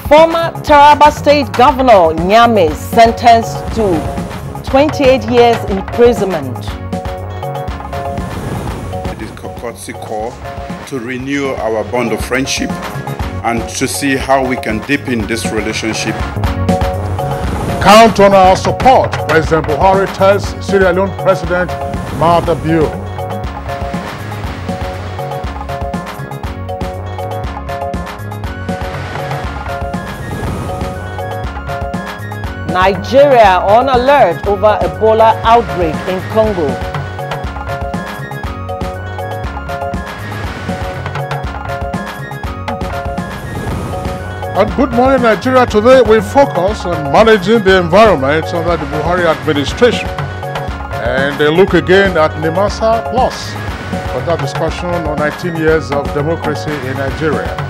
Former Taraba State Governor Nyame sentenced to 28 years imprisonment. It is a courtesy call to renew our bond of friendship and to see how we can deepen this relationship. Count on our support, President Buhari tells Sierra Leone President Maritime. Nigeria on alert over Ebola outbreak in Congo. And Good Morning Nigeria today we focus on managing the environment under the Buhari administration. And a look again at Nimasa Plus for that discussion on 19 years of democracy in Nigeria.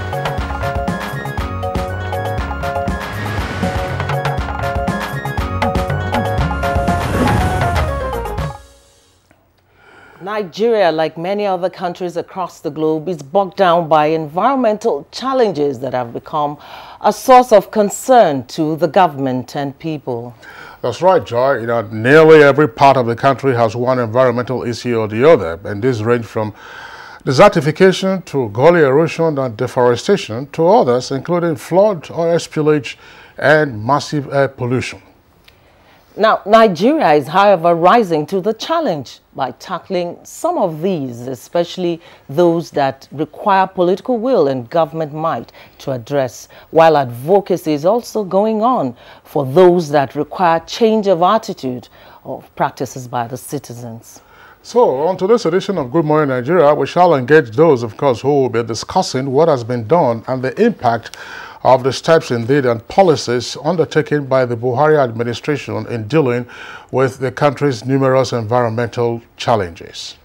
Nigeria, like many other countries across the globe, is bogged down by environmental challenges that have become a source of concern to the government and people. That's right, Joy. Nearly every part of the country has one environmental issue or the other, and these range from desertification to gully erosion and deforestation to others, including flood, oil spillage, and massive air pollution. Now, Nigeria is, however, rising to the challenge by tackling some of these, especially those that require political will and government might to address, while advocacy is also going on for those that require change of attitude or practices by the citizens. So, on today's edition of Good Morning Nigeria, we shall engage those, of course, who will be discussing what has been done and the impact of the steps indeed and policies undertaken by the Buhari administration in dealing with the country's numerous environmental challenges.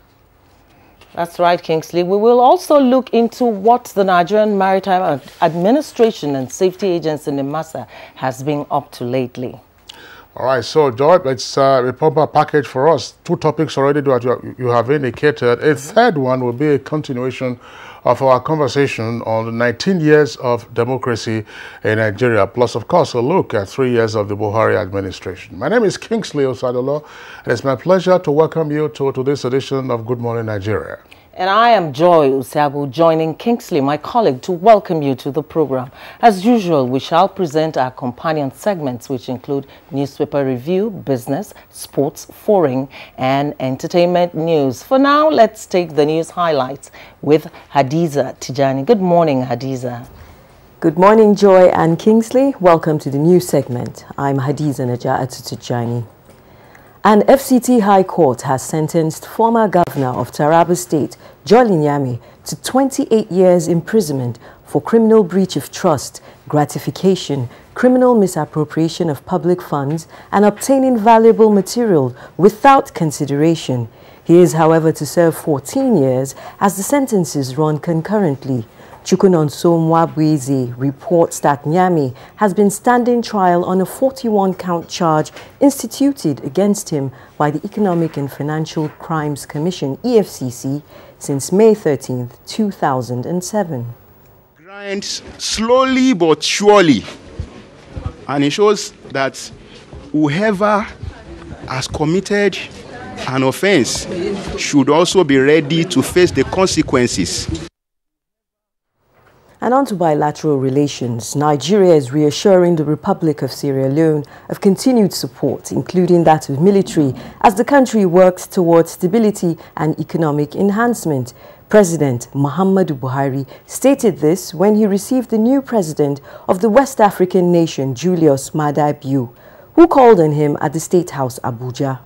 That's right, Kingsley. We will also look into what the Nigerian Maritime Administration and Safety Agency in Nimasa has been up to lately. All right, so Joy, it's a proper package for us. Two topics already that you have indicated. A third one will be a continuation of our conversation on the 19 years of democracy in Nigeria, plus, of course, a look at 3 years of the Buhari administration. My name is Kingsley Osadolo, and it's my pleasure to welcome you to this edition of Good Morning Nigeria. And I am Joy Usabu, joining Kingsley, my colleague, to welcome you to the program. As usual, we shall present our companion segments, which include newspaper review, business, sports, foreign, and entertainment news. For now, let's take the news highlights with Hadiza Tijani. Good morning, Hadiza. Good morning, Joy and Kingsley. Welcome to the news segment. I'm Hadiza Naja'atu Tijani. An FCT High Court has sentenced former governor of Taraba State, Jolly Nyame, to 28 years imprisonment for criminal breach of trust, gratification, criminal misappropriation of public funds, and obtaining valuable material without consideration. He is, however, to serve 14 years as the sentences run concurrently. Chukwunonso Mwabweze reports that Nyame has been standing trial on a 41-count charge instituted against him by the Economic and Financial Crimes Commission, EFCC, since May 13, 2007. Grinds slowly but surely, and it shows that whoever has committed an offense should also be ready to face the consequences. And on to bilateral relations, Nigeria is reassuring the Republic of Sierra Leone of continued support, including that of military, as the country works towards stability and economic enhancement. President Muhammadu Buhari stated this when he received the new president of the West African nation, Julius Maada Bio, who called on him at the State House, Abuja.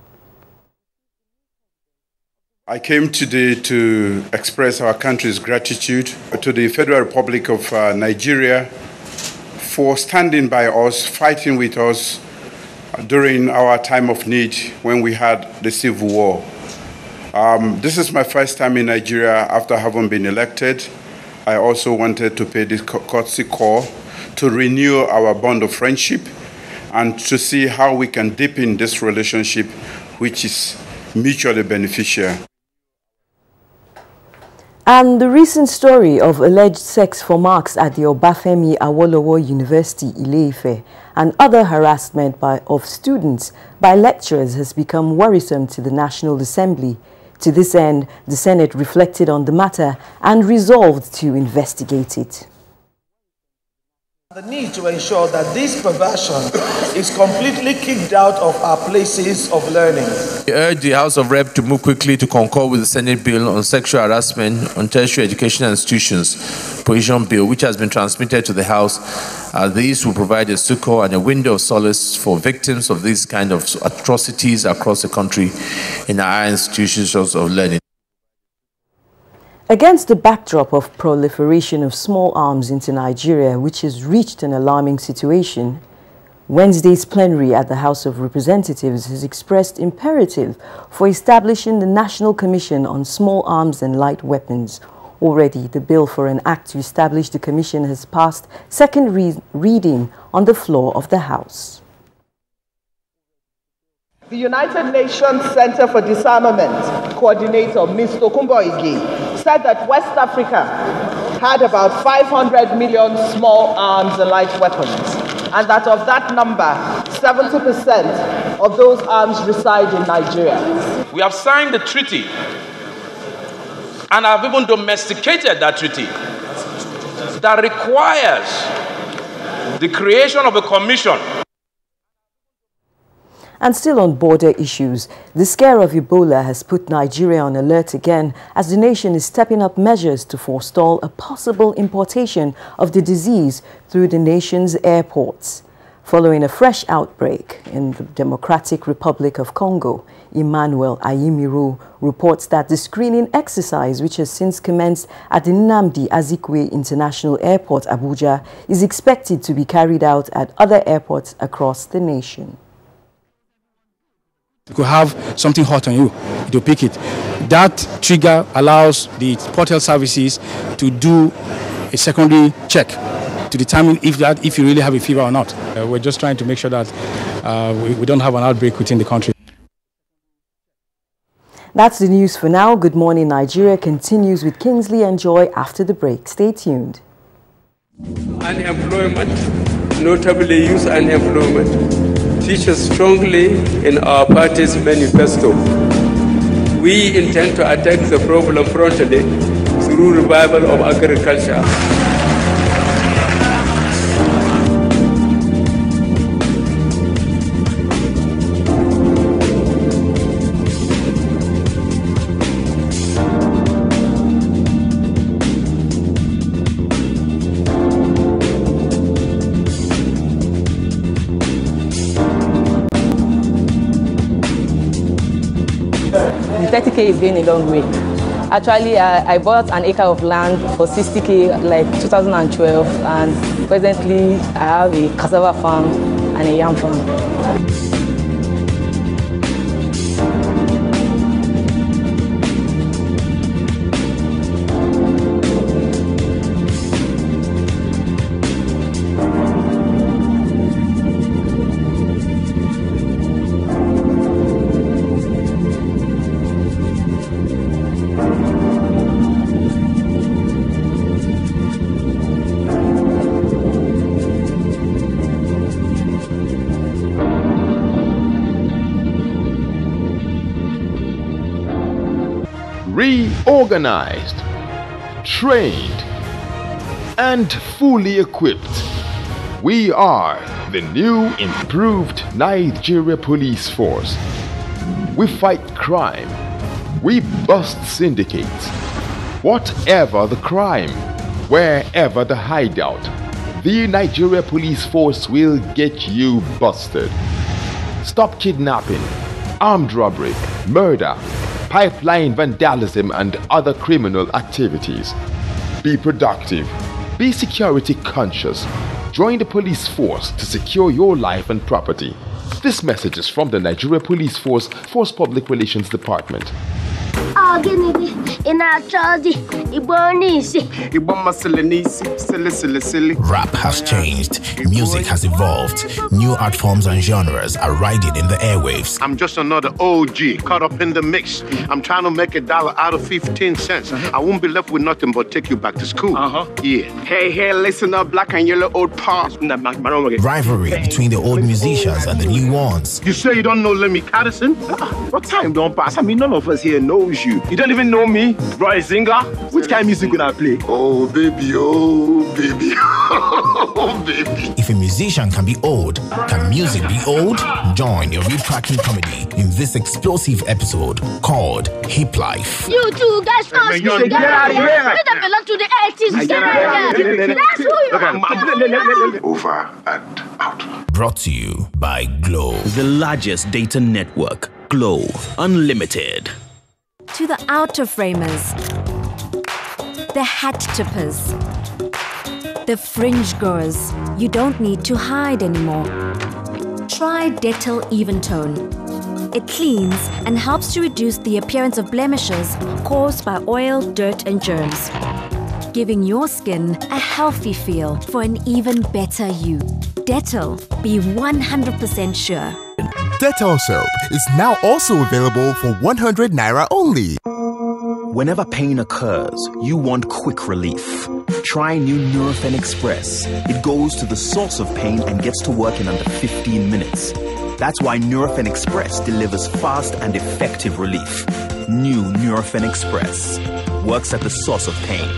I came today to express our country's gratitude to the Federal Republic of Nigeria for standing by us, fighting with us during our time of need when we had the civil war. This is my first time in Nigeria after having been elected. I also wanted to pay this courtesy call to renew our bond of friendship and to see how we can deepen this relationship, which is mutually beneficial. And the recent story of alleged sex for marks at the Obafemi Awolowo University, Ile-Ife, and other harassment of students by lecturers has become worrisome to the National Assembly. To this end, the Senate reflected on the matter and resolved to investigate it. The need to ensure that this perversion is completely kicked out of our places of learning. We urge the House of Rep to move quickly to concur with the Senate bill on sexual harassment on tertiary educational institutions provision bill, which has been transmitted to the House. These will provide a succor and a window of solace for victims of these kind of atrocities across the country in our institutions of learning. Against the backdrop of proliferation of small arms into Nigeria, which has reached an alarming situation, Wednesday's plenary at the House of Representatives has expressed imperative for establishing the National Commission on Small Arms and Light Weapons. Already, the bill for an act to establish the commission has passed second reading on the floor of the House. The United Nations Center for Disarmament coordinator, Ms. Tokumbo Ige, said that West Africa had about 500 million small arms and light weapons, and that of that number, 70% of those arms reside in Nigeria. We have signed the treaty and have even domesticated that treaty that requires the creation of a commission. And still on border issues, the scare of Ebola has put Nigeria on alert again as the nation is stepping up measures to forestall a possible importation of the disease through the nation's airports. Following a fresh outbreak in the Democratic Republic of Congo, Emmanuel Ayimiru reports that the screening exercise, which has since commenced at the Nnamdi Azikiwe International Airport, Abuja, is expected to be carried out at other airports across the nation. You could have something hot on you, to pick it. That trigger allows the port health services to do a secondary check to determine if you really have a fever or not. We're just trying to make sure that we don't have an outbreak within the country. That's the news for now. Good Morning Nigeria continues with Kingsley and Joy after the break. Stay tuned. Unemployment, notably youth unemployment, features strongly in our party's manifesto. We intend to attack the problem frontally through revival of agriculture. The 30K is going a long way. Actually, I bought an acre of land for 60K like 2012, and presently I have a cassava farm and a yam farm. Reorganized, trained, and fully equipped, we are the new improved Nigeria Police Force. We fight crime, we bust syndicates. Whatever the crime, wherever the hideout, the Nigeria Police Force will get you busted. Stop kidnapping, armed robbery, murder, pipeline vandalism, and other criminal activities. Be productive. Be security conscious. Join the police force to secure your life and property. This message is from the Nigeria Police Force Public Relations Department. Oh, give me Rap has changed, music has evolved, new art forms and genres are riding in the airwaves. I'm just another OG caught up in the mix. I'm trying to make $1 out of 15 cents. I won't be left with nothing but take you back to school. Yeah. Hey, listen up, black and yellow old past. Rivalry between the old musicians and the new ones. You say you don't know Lemmy Patterson? What time don't pass? I mean, none of us here knows you. You don't even know me, Roy Zinger. Which kind of music will I play? Oh, baby, oh, baby, oh, baby. If a musician can be old, can music be old? Join your retracking comedy in this explosive episode called Hip Life. You two guys must get out of here. You don't belong to the 80s. Get out of here. That's who you are. Over and out. Brought to you by Glow. The largest data network. Glow Unlimited. To the outer framers, the hat tippers, the fringe goers, you don't need to hide anymore. Try Dettol Even Tone. It cleans and helps to reduce the appearance of blemishes caused by oil, dirt and germs, giving your skin a healthy feel for an even better you. Dettol, be 100% sure. Dettol soap is now also available for 100 Naira only. Whenever pain occurs, you want quick relief. Try new Nurofen Express. It goes to the source of pain and gets to work in under 15 minutes. That's why Nurofen Express delivers fast and effective relief. New Nurofen Express works at the source of pain.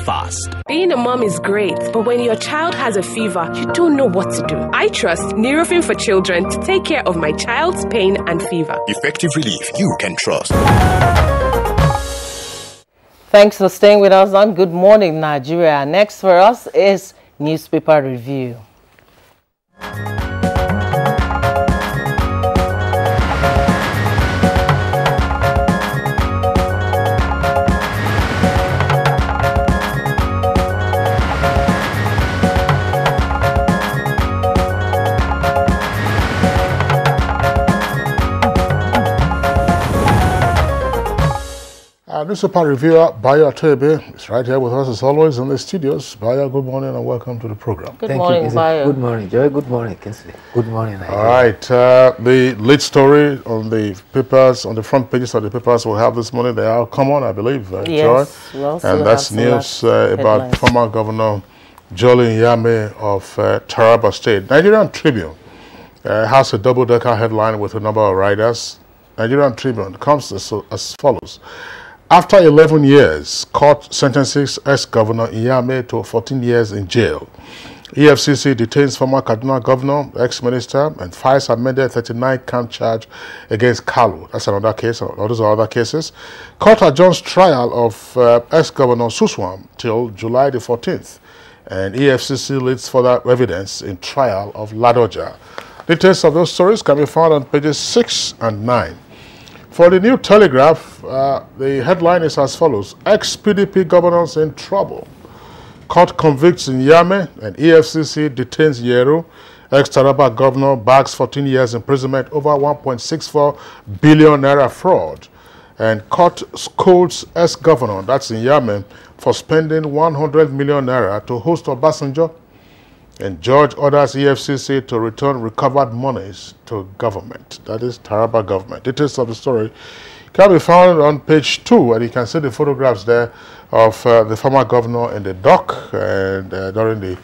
Fast. Being a mom is great, but when your child has a fever, you don't know what to do. I trust Nurofen for Children to take care of my child's pain and fever. Effective relief you can trust. Thanks for staying with us on Good Morning Nigeria. Next for us is Newspaper Review. Newspaper reviewer Bayo Tebe is right here with us as always in the studios. Bayo, good morning and welcome to the program. Good morning, Bayo. Good morning, Joy. Good morning, Kinsley. Good morning, Nigeria. All right, the lead story on the papers, on the front pages of the papers we'll have this morning, they are common, I believe, yes, Joy. And that's news about former Governor Jolly Nyame of Taraba State. Nigerian Tribune has a double-decker headline with a number of riders. Nigerian Tribune comes as follows. After 11 years, court sentences ex-Governor Nyame to 14 years in jail. EFCC detains former Kaduna Governor, ex-minister, and files amended 39-count charge against Kalu. That's another case, or those are other cases. Court adjourns trial of ex-Governor Suswam till July the 14th. And EFCC leads further evidence in trial of Ladoja. Details of those stories can be found on pages 6 and 9. For the New Telegraph, the headline is as follows. Ex-PDP governors in trouble. Court convicts Nyame and EFCC detains Yeru. Ex-Taraba governor bags 14 years imprisonment over 1.64 billion naira fraud. And court scolds ex-governor, that's Nyame, for spending 100 million naira to host Obasanjo. And judge orders EFCC to return recovered monies to government. That is Taraba government. Details of the story can be found on page 2, and you can see the photographs there of the former governor in the dock and during the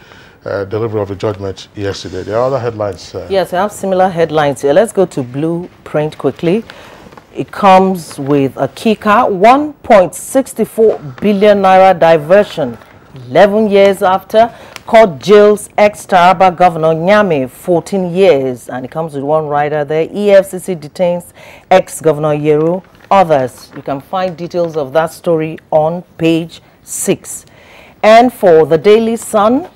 delivery of the judgment yesterday. There are other headlines. Yes, I have similar headlines here. Let's go to Blueprint quickly. It comes with a kicker, 1.64 billion naira diversion. 11 years after, court jails ex-Taraba Governor Nyame 14 years. And it comes with one rider there. EFCC detains ex-Governor Yeru. Others, you can find details of that story on page 6. And for the Daily Sun,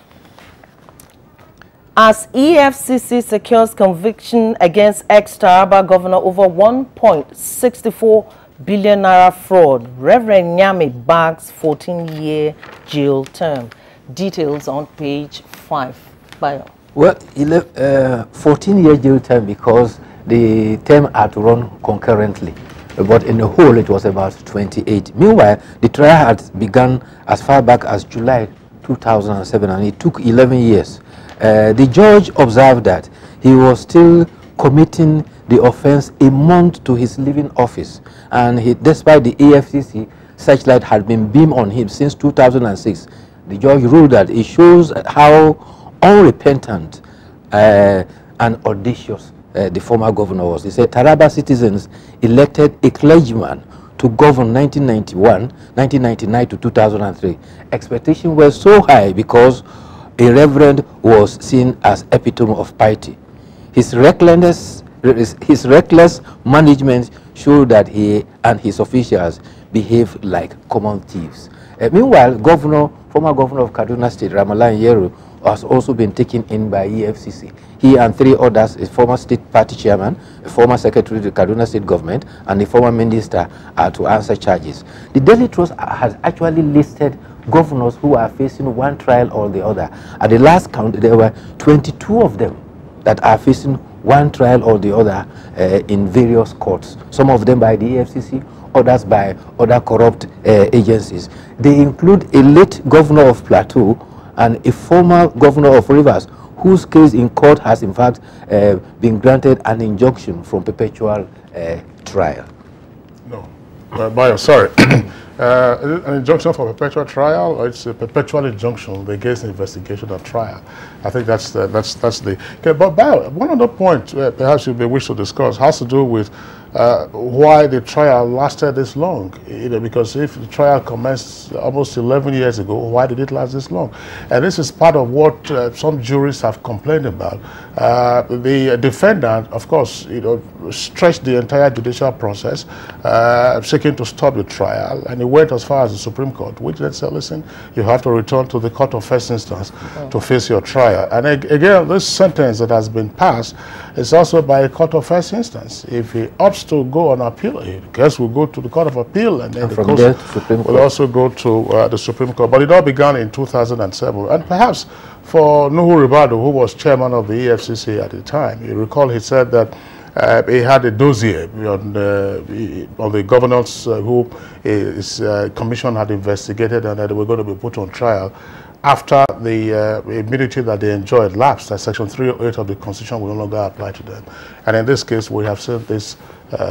as EFCC secures conviction against ex-Taraba Governor over 1.64 billion naira fraud, Reverend Nyame bags 14-year jail term. Details on page 5. Bayo. Well, 14-year jail term because the term had to run concurrently. but in the whole it was about 28. Meanwhile, the trial had begun as far back as July 2007, and it took 11 years. The judge observed that he was still committing the offense a month to his leaving office, and despite the AFCC searchlight had been beamed on him since 2006, the judge ruled that it shows how unrepentant and audacious the former governor was. He said Taraba citizens elected a clergyman to govern 1999 to 2003. Expectations were so high because a reverend was seen as epitome of piety. His reckless management showed that he and his officials behaved like common thieves. Meanwhile, former governor of Kaduna State, Ramalan Yeru, has also been taken in by EFCC. He and 3 others, a former state party chairman, a former secretary to the Kaduna State government, and a former minister, are to answer charges. The Daily Trust has actually listed governors who are facing one trial or the other. At the last count, there were 22 of them that are facing one trial or the other in various courts, some of them by the EFCC, others by other corrupt agencies. They include a late governor of Plateau and a former governor of Rivers, whose case in court has in fact been granted an injunction from perpetual trial. No, Bayo, sorry. An injunction for perpetual trial, or it's a perpetual injunction against investigation or trial. I think that's the okay. But Bayo, one other point perhaps you may wish to discuss has to do with why the trial lasted this long. Because if the trial commenced almost 11 years ago, why did it last this long? And this is part of what some jurists have complained about. The defendant, of course, stretched the entire judicial process, seeking to stop the trial, and he went as far as the Supreme Court, which then said, listen, you have to return to the court of first instance to face your trial. And again, this sentence that has been passed is also by a court of first instance. If he opts to go on appeal, I guess we'll go to the Court of Appeal, and then from there, Supreme Court. We'll also go to the Supreme Court. But it all began in 2007. And perhaps for Nuhu Ribadu, who was chairman of the EFCC at the time, you recall he said that he had a dossier on the governors who his commission had investigated, and that they were going to be put on trial after the immunity that they enjoyed lapsed, that Section 308 of the Constitution will no longer apply to them. And in this case, we have seen this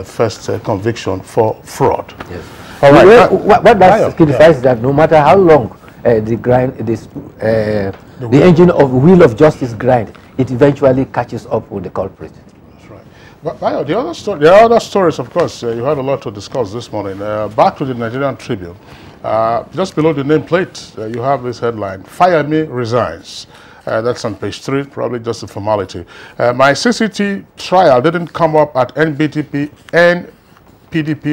first conviction for fraud. Yes. All right. What that signifies is that no matter how long the engine of wheel of justice grind, it eventually catches up with the culprit. That's right. But the other stories, of course, you had a lot to discuss this morning. Back to the Nigerian Tribune. Just below the nameplate, you have this headline: "Fire Me resigns." That's on page 3, probably just a formality. My CCT trial didn't come up at NPDP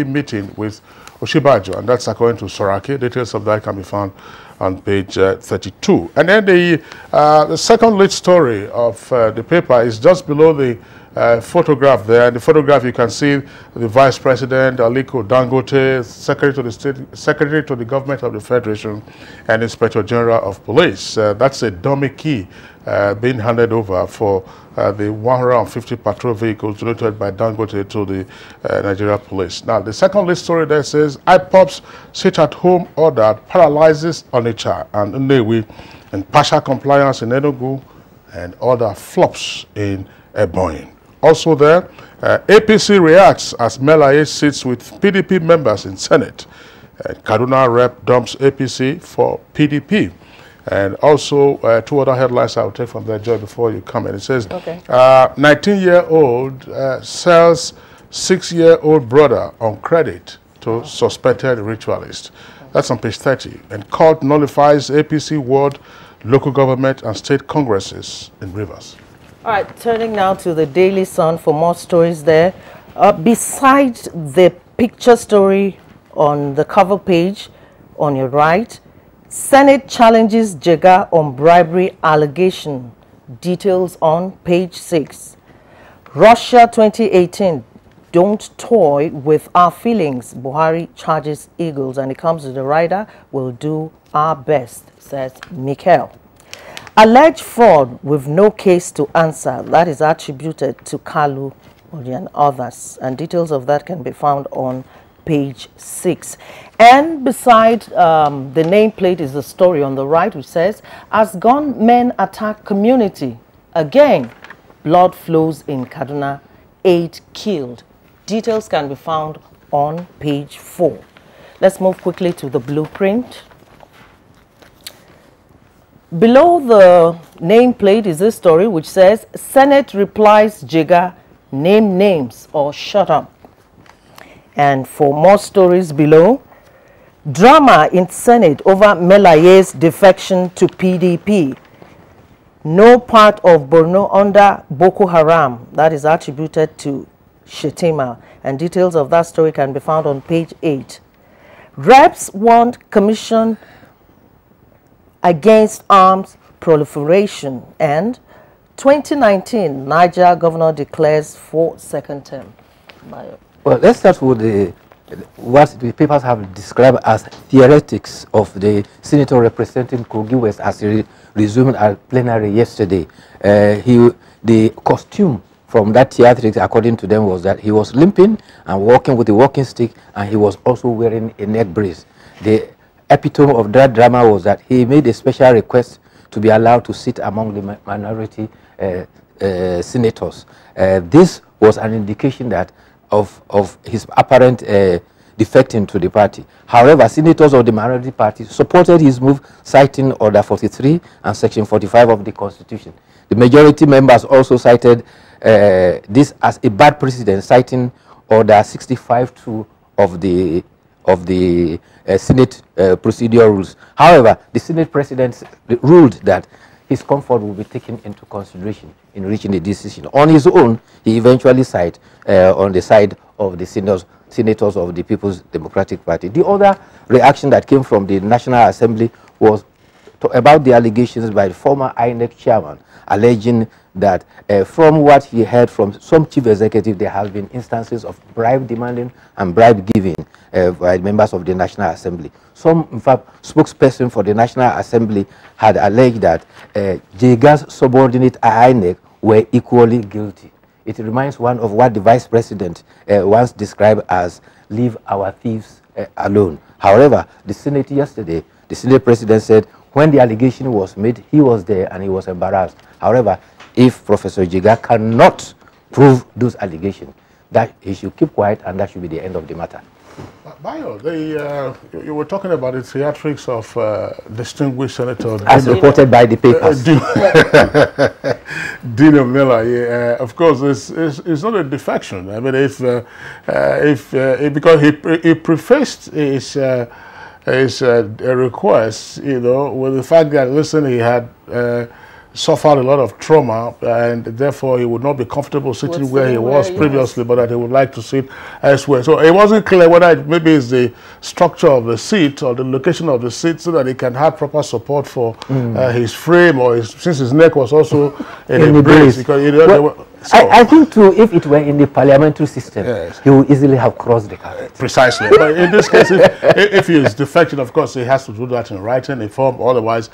meeting with Oshibajo, and that's according to Soraki. Details of that can be found on page 32. And then the second lead story of the paper is just below the photograph there. In the photograph, you can see the Vice President, Aliko Dangote, Secretary to the Government of the Federation, and Inspector General of Police. That's a dummy key being handed over for the 150 patrol vehicles donated by Dangote to the Nigeria Police. Now, the second list story there says, IPOP's sit-at-home order paralyzes Onitsha and Nnewi, and partial compliance in Enugu, and order flops in Ebonyi. Also there, APC reacts as Melaye sits with PDP members in Senate. Kaduna rep dumps APC for PDP. And also, 2 other headlines I'll take from there, Joy, before you come in. It says, 19-year-old sells 6-year-old brother on credit to suspected ritualist. That's on page 30. And court nullifies APC ward, local government, and state congresses in Rivers. All right, turning now to the Daily Sun for more stories there. Besides the picture story on the cover page on your right, Senate challenges Jega on bribery allegation. Details on page 6. Russia 2018, don't toy with our feelings. Buhari charges Eagles, and it comes to the rider, we'll do our best, says Mikel. Alleged fraud with no case to answer, that is attributed to Kalu and others. And details of that can be found on page 6. And beside the nameplate is the story on the right, which says, as gunmen attack community, again, blood flows in Kaduna, 8 killed. Details can be found on page 4. Let's move quickly to the blueprint. Below the nameplate is this story which says, Senate replies Jega, name names or shut up. And for more stories below, drama in Senate over Melaye's defection to PDP. No part of Borno under Boko Haram. That is attributed to Shetima. And details of that story can be found on page 8. Reps want commission against arms proliferation. And 2019, Niger governor declares for second term. Well, let's start with what the papers have described as theoretics of the senator representing Kogi West as he resumed at plenary yesterday. The costume from that theatrics, according to them, was that he was limping and walking with a walking stick, and he was also wearing a neck brace. The epitome of that drama was that he made a special request to be allowed to sit among the minority senators. This was an indication that of his apparent defecting to the party. However, senators of the minority party supported his move, citing Order 43 and Section 45 of the Constitution. The majority members also cited this as a bad precedent, citing Order 65(2) of the Senate procedural rules. However, the Senate President ruled that his comfort will be taken into consideration in reaching a decision. On his own, he eventually sided on the side of the senators of the People's Democratic Party. The other reaction that came from the National Assembly was about the allegations by the former INEC chairman, alleging that from what he heard from some chief executive, there have been instances of bribe demanding and bribe giving by members of the National Assembly. Some, in fact, spokesperson for the National Assembly had alleged that Jega's subordinate INEC were equally guilty. It reminds one of what the vice president once described as leave our thieves alone. However, the Senate yesterday, the Senate president said when the allegation was made, he was there and he was embarrassed. However, if Professor Jega cannot prove those allegations, that he should keep quiet and that should be the end of the matter. Bayo, you were talking about the theatrics of distinguished senator as reported by the papers. Dino Miller, of course, it's not a defection. I mean, because he prefaced his request, you know, with the fact that, listen, he had suffered a lot of trauma and therefore he would not be comfortable sitting where he was previously, but that he would like to sit elsewhere. So it wasn't clear whether maybe it's the structure of the seat or the location of the seat so that he can have proper support for his frame, or since his neck was also in a brace. Because, you know, I think too, if it were in the parliamentary system, he would easily have crossed the carpet. Precisely. But in this case, if he is defecting, of course, he has to do that in writing, in form, otherwise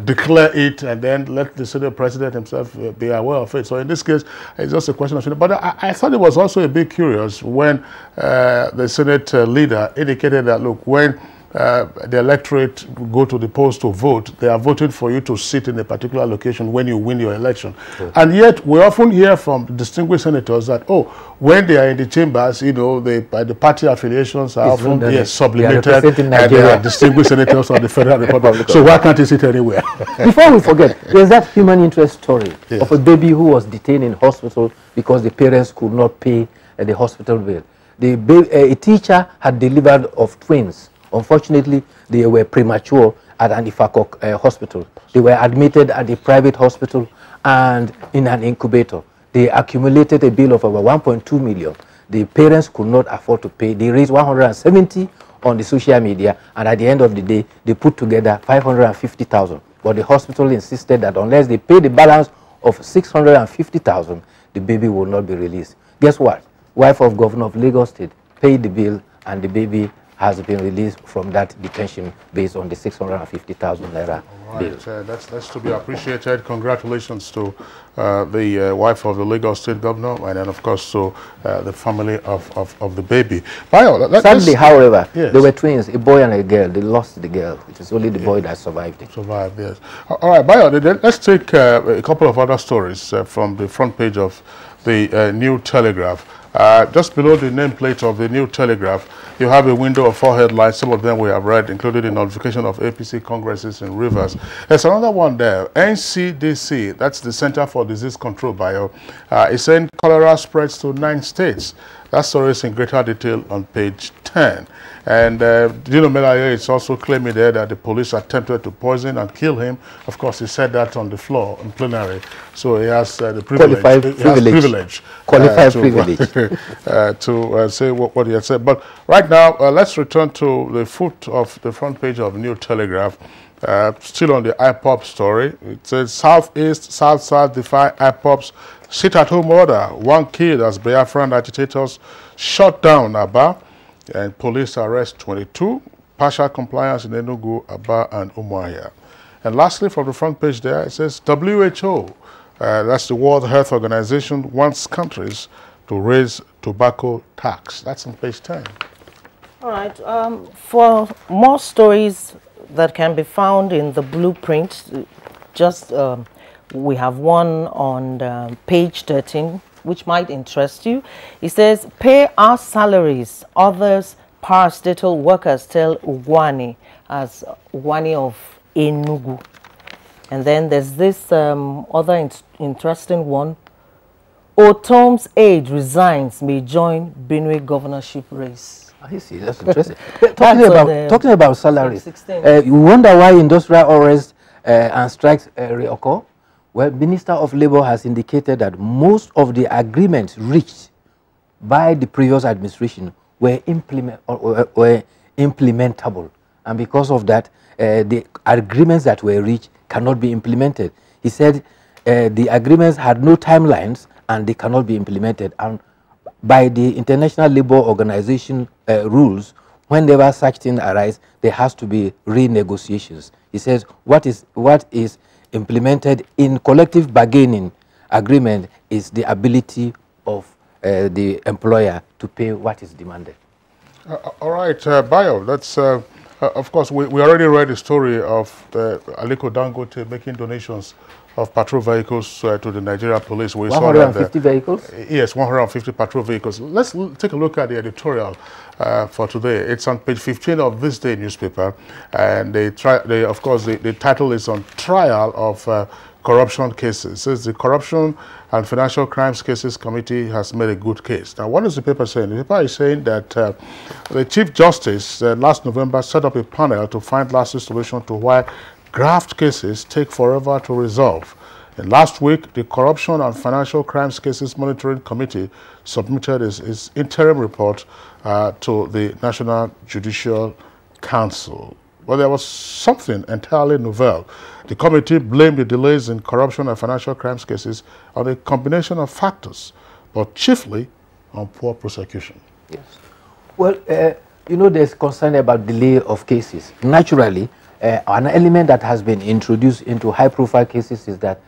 declare it and then let the Senate President himself be aware of it. So in this case, it's just a question of... But I thought it was also a bit curious when the Senate leader indicated that, look, when the electorate go to the polls to vote, they are voting for you to sit in a particular location when you win your election. And yet, we often hear from distinguished senators that, oh, when they are in the chambers, you know, the party affiliations are often sublimated, and they are distinguished senators of the Federal Republic. So why can't he sit anywhere? Before we forget, there's that human interest story of a baby who was detained in hospital because the parents could not pay the hospital bill. A teacher had delivered of twins. Unfortunately, they were premature at an Ifakok hospital. They were admitted at a private hospital and in an incubator. They accumulated a bill of over 1.2 million. The parents could not afford to pay. They raised 170 on the social media, and at the end of the day, they put together 550,000. But the hospital insisted that unless they pay the balance of 650,000, the baby will not be released. Guess what? Wife of Governor of Lagos State paid the bill, and the baby has been released from that detention based on the 650,000 naira bill. That's to be appreciated. Congratulations to the wife of the Lagos State Governor, and then of course to the family of the baby. Sadly, however, there were twins, a boy and a girl. They lost the girl. It is only the boy that survived it. Survived, yes. All right, Bayo, let's take a couple of other stories from the front page of the New Telegraph. Just below the nameplate of the New Telegraph, you have a window of 4 headlines. Some of them we have read, including the notification of APC congresses in Rivers. There's another one there, NCDC, that's the Center for Disease Control, Bayo, is saying cholera spreads to 9 states. That story is in greater detail on page 10. And Dino Melaye is also claiming there that the police attempted to poison and kill him. Of course, he said that on the floor in plenary. So he has the privilege. Qualified privilege to say what he had said. But right now, let's return to the foot of the front page of New Telegraph. Still on the IPOP story. It says Southeast, South defy IPOP's sit-at-home order. One killed as Biafran agitators shut down Aba, and police arrest 22. Partial compliance in Enugu, Aba, and Umuahia. And lastly, from the front page there, it says WHO, that's the World Health Organization, wants countries to raise tobacco tax. That's on page 10. All right. For more stories that can be found in the blueprint, just we have one on page 13, which might interest you. It says, pay our salaries. Others parastatal workers tell Ugwani, as Ugwani of Enugu. And then there's this other interesting one. Otom's aide resigns, may join Benue governorship race. I see, that's interesting. Talking about salaries, you wonder why industrial arrests and strikes reoccur? Well, Minister of Labour has indicated that most of the agreements reached by the previous administration were implementable. And because of that, the agreements that were reached cannot be implemented. He said the agreements had no timelines and they cannot be implemented. And by the International Labour Organization rules, whenever such thing arises, there has to be renegotiations. He says what is implemented in collective bargaining agreement is the ability of the employer to pay what is demanded. All right, Bayo, that's, of course, we already read the story of Aliko Dangote making donations of patrol vehicles to the Nigeria police. We 150 vehicles? Yes, 150 patrol vehicles. Let's take a look at the editorial for today. It's on page 15 of this day newspaper, and of course, the title is on trial of corruption cases. It says the Corruption and Financial Crimes Cases Committee has made a good case. Now, what is the paper saying? The paper is saying that the Chief Justice last November set up a panel to find lasting solution to why graft cases take forever to resolve. And last week, the Corruption and Financial Crimes Cases Monitoring Committee submitted its interim report to the National Judicial Council. Well, there was something entirely novel. The committee blamed the delays in corruption and financial crimes cases on a combination of factors, but chiefly on poor prosecution. Yes. Well, you know, there's concern about delay of cases. Naturally, an element that has been introduced into high-profile cases is that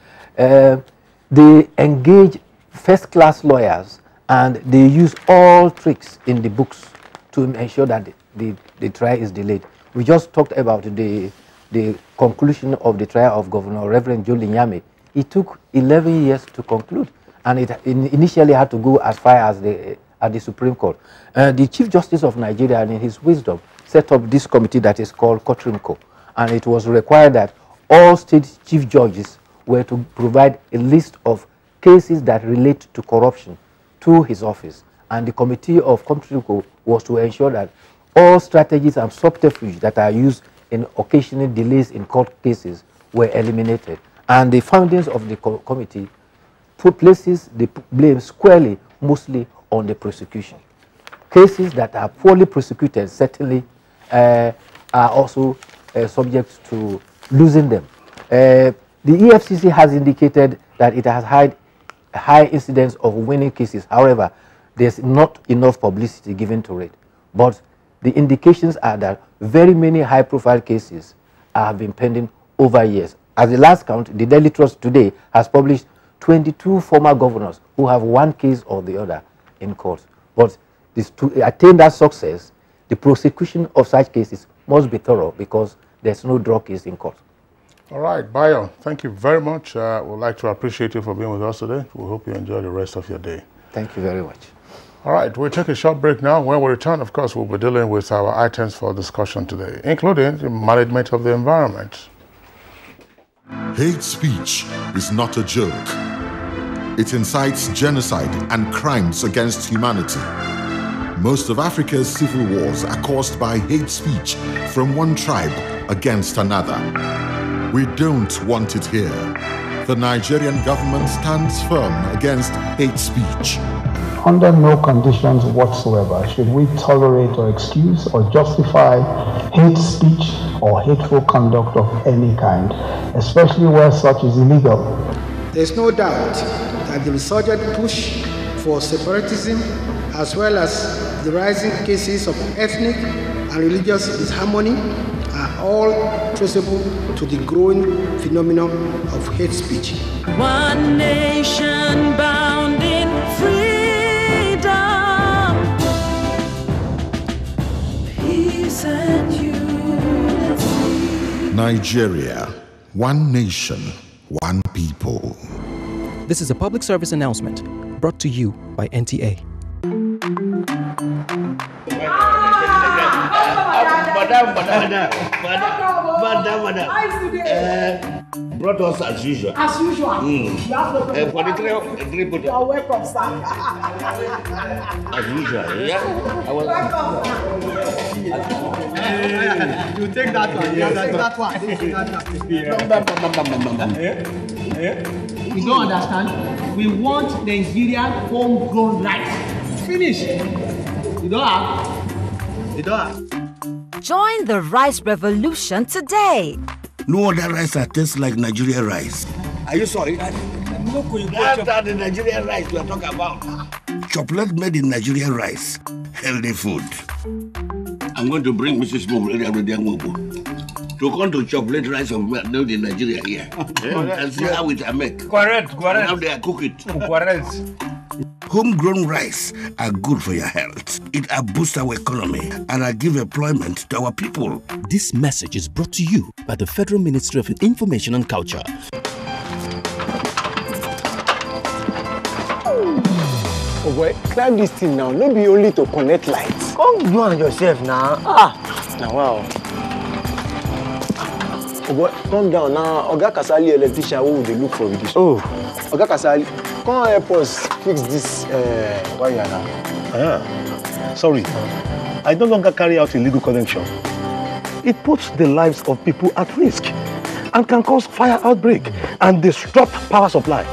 they engage first-class lawyers and they use all tricks in the books to ensure that the trial is delayed. We just talked about the conclusion of the trial of Governor Reverend Joe Linyame. It took 11 years to conclude, and it initially had to go as far as the Supreme Court. The Chief Justice of Nigeria, in his wisdom, set up this committee that is called Kotrimco, and it was required that all state chief judges were to provide a list of cases that relate to corruption to his office. And the committee of Kotrimco was to ensure that all strategies and subterfuge that are used in occasioning delays in court cases were eliminated. And the findings of the committee places the blame squarely mostly on the prosecution. Cases that are poorly prosecuted certainly are also subject to losing them. The EFCC has indicated that it has had high incidence of winning cases. However, there's not enough publicity given to it. But the indications are that very many high-profile cases have been pending over years. At the last count, the Daily Trust today has published 22 former governors who have one case or the other in court. But to attain that success, the prosecution of such cases must be thorough because there's no drug case in court. All right, Bayo, thank you very much. We'd like to appreciate you for being with us today. We hope you enjoy the rest of your day. Thank you very much. All right, we'll take a short break now. When we return, of course, we'll be dealing with our items for discussion today, including the management of the environment. Hate speech is not a joke. It incites genocide and crimes against humanity. Most of Africa's civil wars are caused by hate speech from one tribe against another. We don't want it here. The Nigerian government stands firm against hate speech. Under no conditions whatsoever should we tolerate or excuse or justify hate speech or hateful conduct of any kind, especially where such is illegal. There's no doubt that the resurgent push for separatism, as well as the rising cases of ethnic and religious disharmony, are all traceable to the growing phenomenon of hate speech. One nation bound in freedom, peace and unity. Nigeria, one nation, one people. This is a public service announcement brought to you by NTA. Madam. Brought us as usual. As usual. You have to for the three people. You are welcome, sir. As usual, yeah. I was. You take that one. You take that one. You don't understand? We want Nigerian homegrown rice. Finish. You don't have. You don't have. Join the rice revolution today. No other rice that tastes like Nigerian rice. Are you sorry? That's the Nigerian rice we are talking about. Chocolate made in Nigerian rice. Healthy food. I'm going to bring Mrs. to come to chocolate rice of made in Nigeria here. And see how it are made. Correct. And how they are cook it. Correct. Homegrown rice are good for your health. It boosts our economy and give employment to our people. This message is brought to you by the Federal Ministry of Information and Culture. Oh boy, climb this thing now. Not be only to connect lights. Come you and yourself now. Now wow. Oh boy, calm down now. Oga Kasali electrician, who would they look for with this? Oh, Oga Kasali, come help us fix this wire now. Sorry, I no longer carry out illegal connection. It puts the lives of people at risk and can cause fire outbreak and disrupt power supply.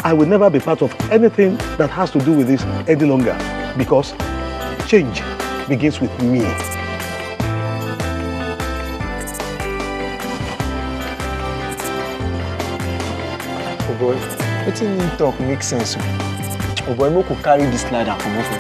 I will never be part of anything that has to do with this any longer because change begins with me. Oh boy, wetin you talk makes sense. Oh boy, we could carry this ladder from over.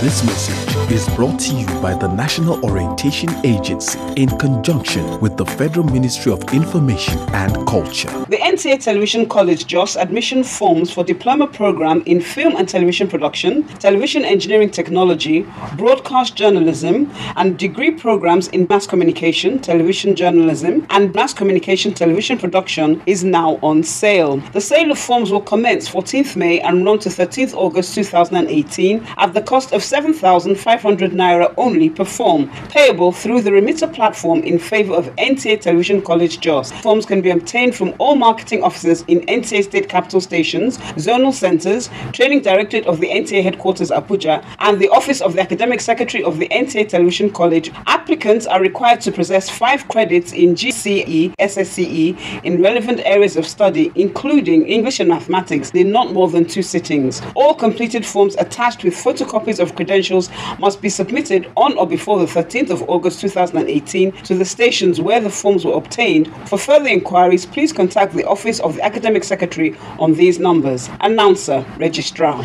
This message is brought to you by the National Orientation Agency in conjunction with the Federal Ministry of Information and Culture. The NTA Television College Jos admission forms for diploma program in film and television production, television engineering technology, broadcast journalism, and degree programs in mass communication, television journalism, and mass communication television production is now on sale. The sale of forms will commence 14th May and run to 13th August 2018 at the cost of 7,500 Naira only per form, payable through the remitter platform in favor of NTA Television College Jos. Forms can be obtained from all marketing offices in NTA State Capital Stations, Zonal Centers, Training Directorate of the NTA Headquarters Abuja, and the Office of the Academic Secretary of the NTA Television College. Applicants are required to possess 5 credits in GCE, SSCE in relevant areas of study, including English and Mathematics, in not more than 2 sittings. All completed forms attached with photocopies of credentials must be submitted on or before the 13th of August 2018 to the stations where the forms were obtained. For further inquiries, please contact the Office of the Academic Secretary on these numbers. Announcer, Registrar.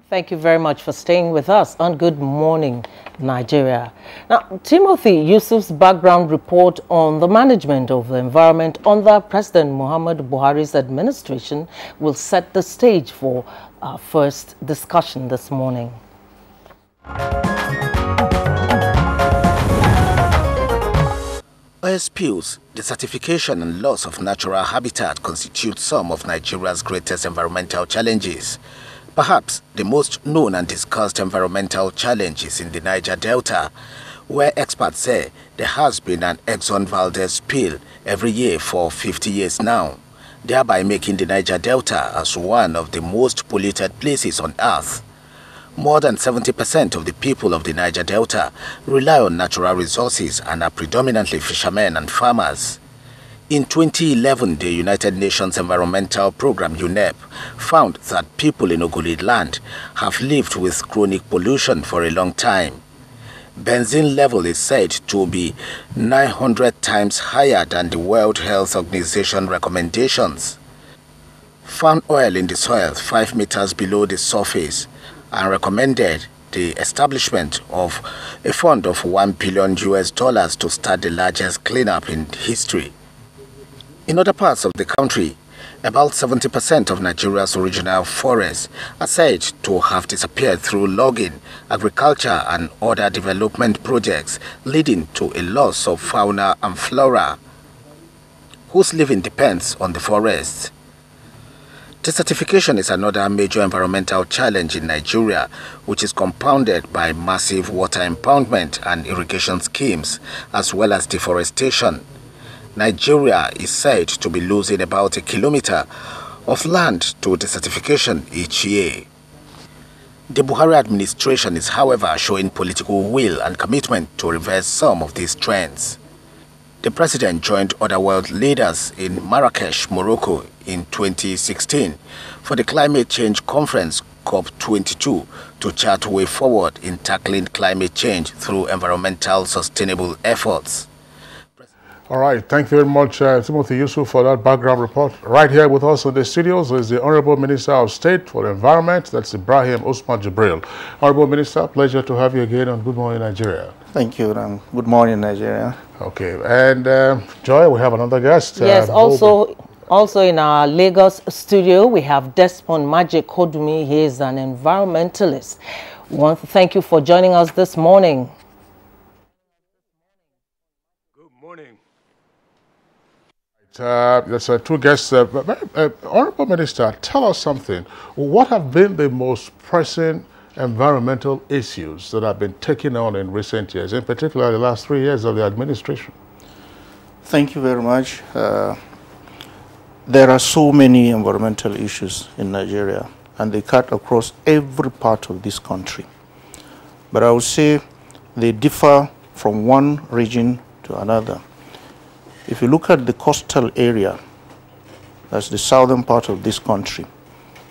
Thank you very much for staying with us on Good Morning Nigeria. Now, Timothy Yusuf's background report on the management of the environment under President Muhammad Buhari's administration will set the stage for our first discussion this morning. Oil spills, desertification and loss of natural habitat constitute some of Nigeria's greatest environmental challenges. Perhaps the most known and discussed environmental challenge is in the Niger Delta, where experts say there has been an Exxon Valdez spill every year for 50 years now, thereby making the Niger Delta as one of the most polluted places on earth. More than 70% of the people of the Niger Delta rely on natural resources and are predominantly fishermen and farmers. In 2011, the United Nations Environmental Programme UNEP found that people in Oguli land have lived with chronic pollution for a long time. Benzene level is said to be 900 times higher than the World Health Organization recommendations. Found oil in the soil 5 meters below the surface and recommended the establishment of a fund of $1 billion to start the largest cleanup in history. In other parts of the country, about 70% of Nigeria's original forests are said to have disappeared through logging, agriculture and other development projects, leading to a loss of fauna and flora, whose living depends on the forests. Desertification is another major environmental challenge in Nigeria, which is compounded by massive water impoundment and irrigation schemes, as well as deforestation. Nigeria is said to be losing about 1 kilometer of land to desertification each year. The Buhari administration is, however, showing political will and commitment to reverse some of these trends. The president joined other world leaders in Marrakesh, Morocco in 2016 for the Climate Change Conference COP22 to chart a way forward in tackling climate change through environmental sustainable efforts. All right, thank you very much, Timothy Yusuf, for that background report. Right here with us in the studios is the Honorable Minister of State for the Environment, that's Ibrahim Usman Jibril. Honorable Minister, pleasure to have you again on Good Morning Nigeria. Thank you, Ram. Good morning, Nigeria. Okay, and Joy, we have another guest. Yes, also in our Lagos studio, we have Desmond Magic Kodumi. He is an environmentalist. We want to thank you for joining us this morning. There's two guests. Honorable Minister, tell us something. What have been the most pressing environmental issues that have been taken on in recent years, in particular the last 3 years of the administration? Thank you very much. There are so many environmental issues in Nigeria, and they cut across every part of this country. But I would say they differ from one region to another. If you look at the coastal area, that's the southern part of this country,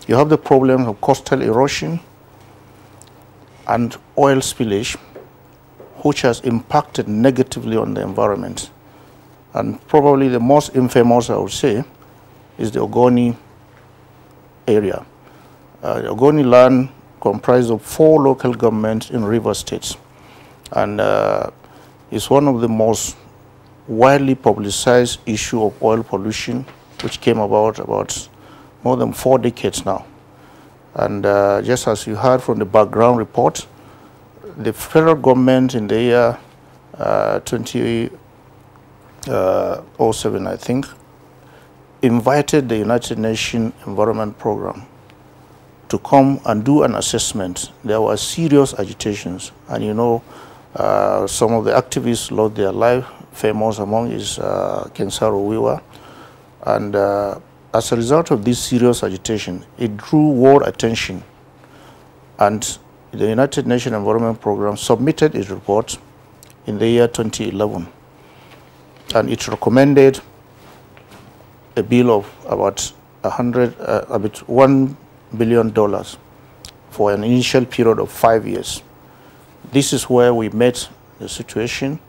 you have the problem of coastal erosion and oil spillage, which has impacted negatively on the environment. And probably the most infamous, I would say, is the Ogoni area. The Ogoni land comprised of 4 local governments in river states, and is one of the most widely publicized issue of oil pollution, which came about more than 4 decades now. And just as you heard from the background report, the federal government in the year 2007, I think, invited the United Nations Environment Programme to come and do an assessment. There were serious agitations, and you know, some of the activists lost their life. Famous among is Kensaro Wiwa, and as a result of this serious agitation, it drew world attention, and the United Nations Environment Programme submitted its report in the year 2011, and it recommended a bill of about $1 billion for an initial period of 5 years. This is where we met the situation.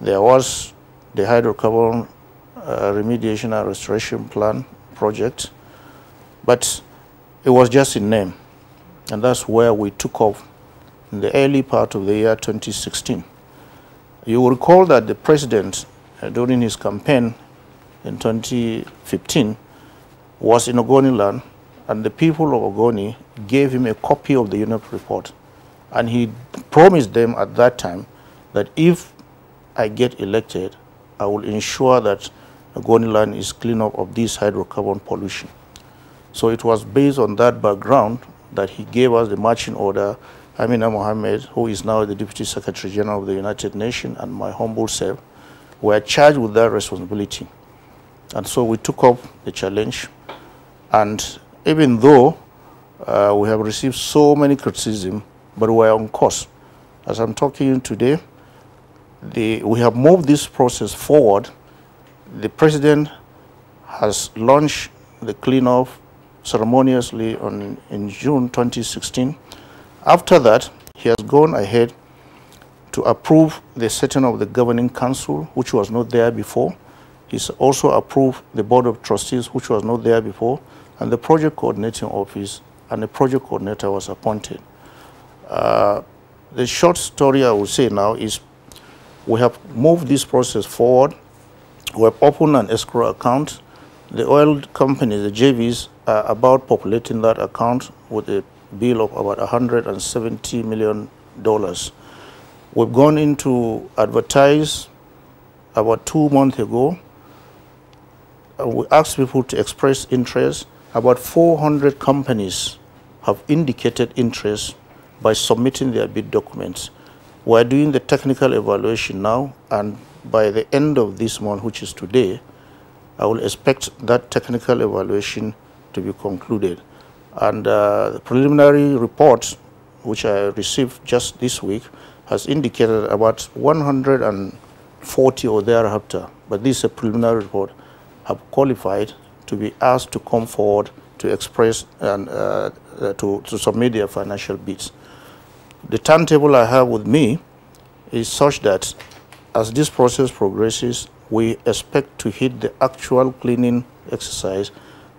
There was the hydrocarbon remediation and restoration plan project, but it was just in name. And that's where we took off in the early part of the year 2016. You will recall that the president, during his campaign in 2015, was in Ogoniland, and the people of Ogoni gave him a copy of the UNEP report. And he promised them at that time that if I get elected, I will ensure that Ogoniland is clean up of this hydrocarbon pollution. So it was based on that background that he gave us the marching order. Amina Mohammed, who is now the Deputy Secretary General of the United Nations, and my humble self, were charged with that responsibility. And so we took up the challenge. And even though we have received so many criticism, but we are on course. As I'm talking to you today, we have moved this process forward. The president has launched the cleanup ceremoniously in June 2016. After that, he has gone ahead to approve the setting of the governing council, which was not there before. He's also approved the board of trustees, which was not there before, and the project coordinating office, and the project coordinator was appointed. The short story I will say now is we have moved this process forward. We have opened an escrow account. The oil companies, the JVs, are about populating that account with a bill of about $170 million. We've gone into advertise about 2 months ago. We asked people to express interest. About 400 companies have indicated interest by submitting their bid documents. We're doing the technical evaluation now, and by the end of this month, which is today, I will expect that technical evaluation to be concluded. And the preliminary report, which I received just this week, has indicated about 140 or thereafter, but this is a preliminary report, have qualified to be asked to come forward to express and to submit their financial bids. The timetable I have with me is such that as this process progresses, we expect to hit the actual cleaning exercise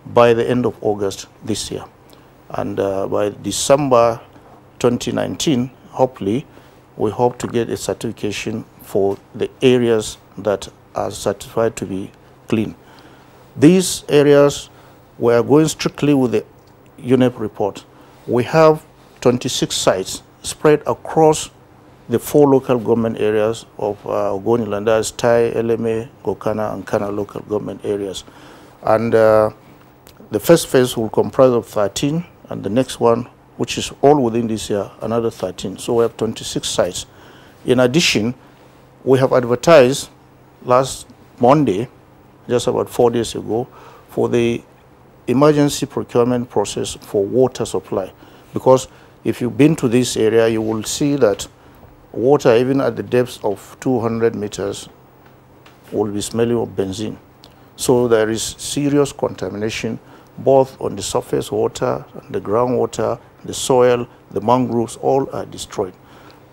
by the end of August this year. And by December 2019, hopefully, we hope to get a certification for the areas that are certified to be clean. These areas, we are going strictly with the UNEP report. We have 26 sites spread across the 4 local government areas of Ogoniland, that's Tai, LMA, Gokana, and Kana local government areas. And the first phase will comprise of 13, and the next one, which is all within this year, another 13. So we have 26 sites. In addition, we have advertised last Monday, just about 4 days ago, for the emergency procurement process for water supply. Because if you've been to this area, you will see that water, even at the depths of 200 meters, will be smelling of benzene. So there is serious contamination, both on the surface water, the groundwater, the soil, the mangroves, all are destroyed.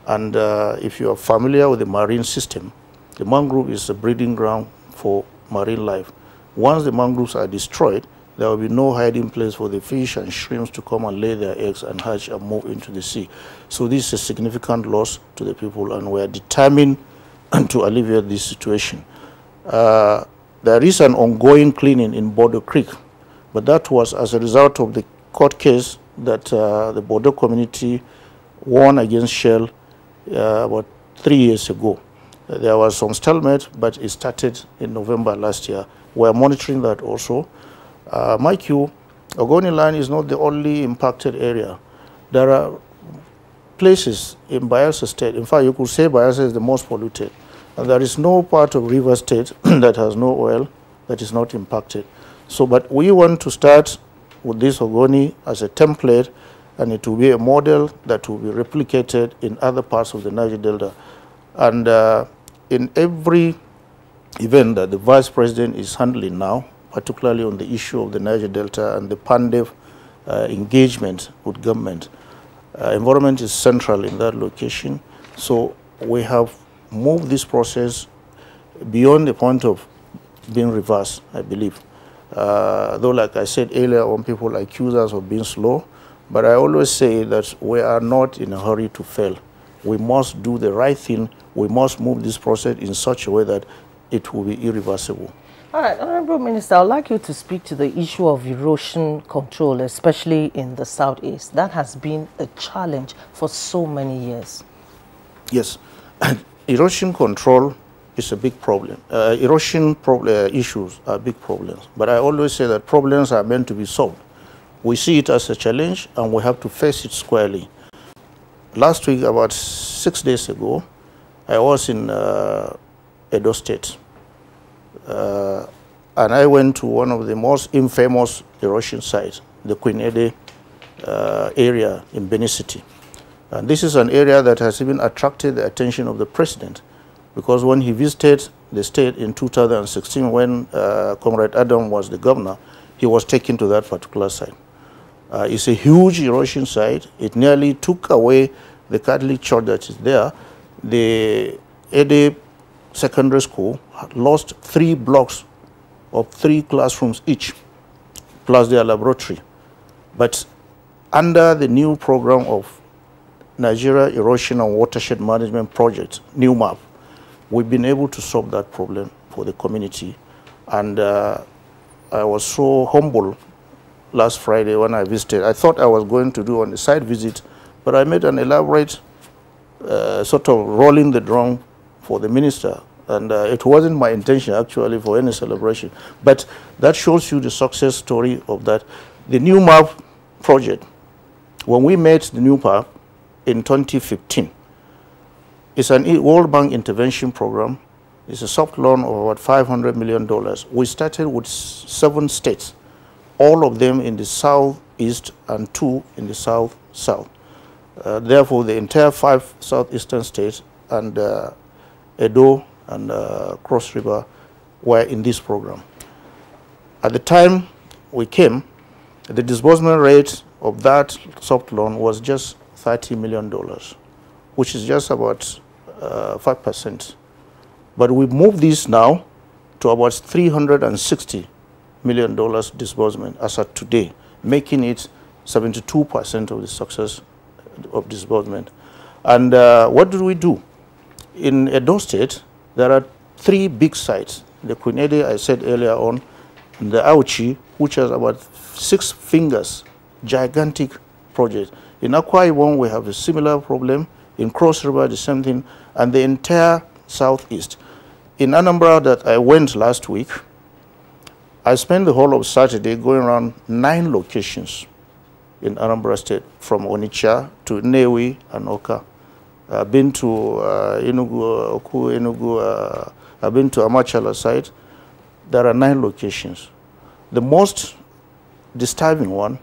And if you are familiar with the marine system, the mangrove is a breeding ground for marine life. Once the mangroves are destroyed, there will be no hiding place for the fish and shrimps to come and lay their eggs and hatch and move into the sea. So this is a significant loss to the people, and we are determined to alleviate this situation. There is an ongoing cleaning in Bordeaux Creek, but that was as a result of the court case that the Bordeaux community won against Shell about 3 years ago. There was some stalemate, but it started in November last year. We are monitoring that also. Mind you, Ogoniland is not the only impacted area. There are places in Bayelsa State, in fact, you could say Bayelsa is the most polluted. And there is no part of River State that has no oil that is not impacted. So, but we want to start with this Ogoni as a template, and it will be a model that will be replicated in other parts of the Niger Delta. And in every event that the Vice President is handling now, particularly on the issue of the Niger Delta and the PANDEV engagement with government, environment is central in that location. So we have moved this process beyond the point of being reversed, I believe. Though, like I said earlier, when people accuse us of being slow, But I always say that we are not in a hurry to fail. We must do the right thing. We must move this process in such a way that it will be irreversible. All right, Honorable Minister, I'd like you to speak to the issue of erosion control, especially in the southeast. That has been a challenge for so many years. Yes, erosion control is a big problem. Issues are big problems. But I always say that problems are meant to be solved. We see it as a challenge and we have to face it squarely. Last week, about 6 days ago, I was in Edo State. And I went to one of the most infamous erosion sites, the Queen Ede area in Benin City. And this is an area that has even attracted the attention of the president, because when he visited the state in 2016, when Comrade Adam was the governor, he was taken to that particular site. It's a huge erosion site. It nearly took away the Catholic church that is there. The Ede Secondary School lost 3 blocks of 3 classrooms each, plus their laboratory. But under the new program of Nigeria Erosion and Watershed Management Project, new map, we've been able to solve that problem for the community. And I was so humble last Friday when I visited. I thought I was going to do on a site visit, but I made an elaborate sort of rolling the drum for the minister. And it wasn't my intention, actually, for any celebration. But that shows you the success story of that. The new map project, when we made the new map in 2015, it's an World Bank intervention program. It's a soft loan of about $500 million. We started with 7 states, all of them in the southeast and 2 in the south-south. Therefore, the entire 5 southeastern states and Edo and Cross River were in this program. At the time we came, the disbursement rate of that soft loan was just $30 million, which is just about 5%. But we moved this now to about $360 million disbursement as of today, making it 72% of the success of disbursement. And what do we do? In Edo State, there are 3 big sites. The Queen Ede, I said earlier on, the Auchi, which has about 6 fingers, gigantic project. In Akwa Ibom, we have a similar problem. In Cross River, the same thing, and the entire southeast. In Anambra, that I went last week, I spent the whole of Saturday going around 9 locations in Anambra State, from Onitsha to Nnewi and Oka. I've been to Enugu, I've been to Amachala site. There are 9 locations. The most disturbing one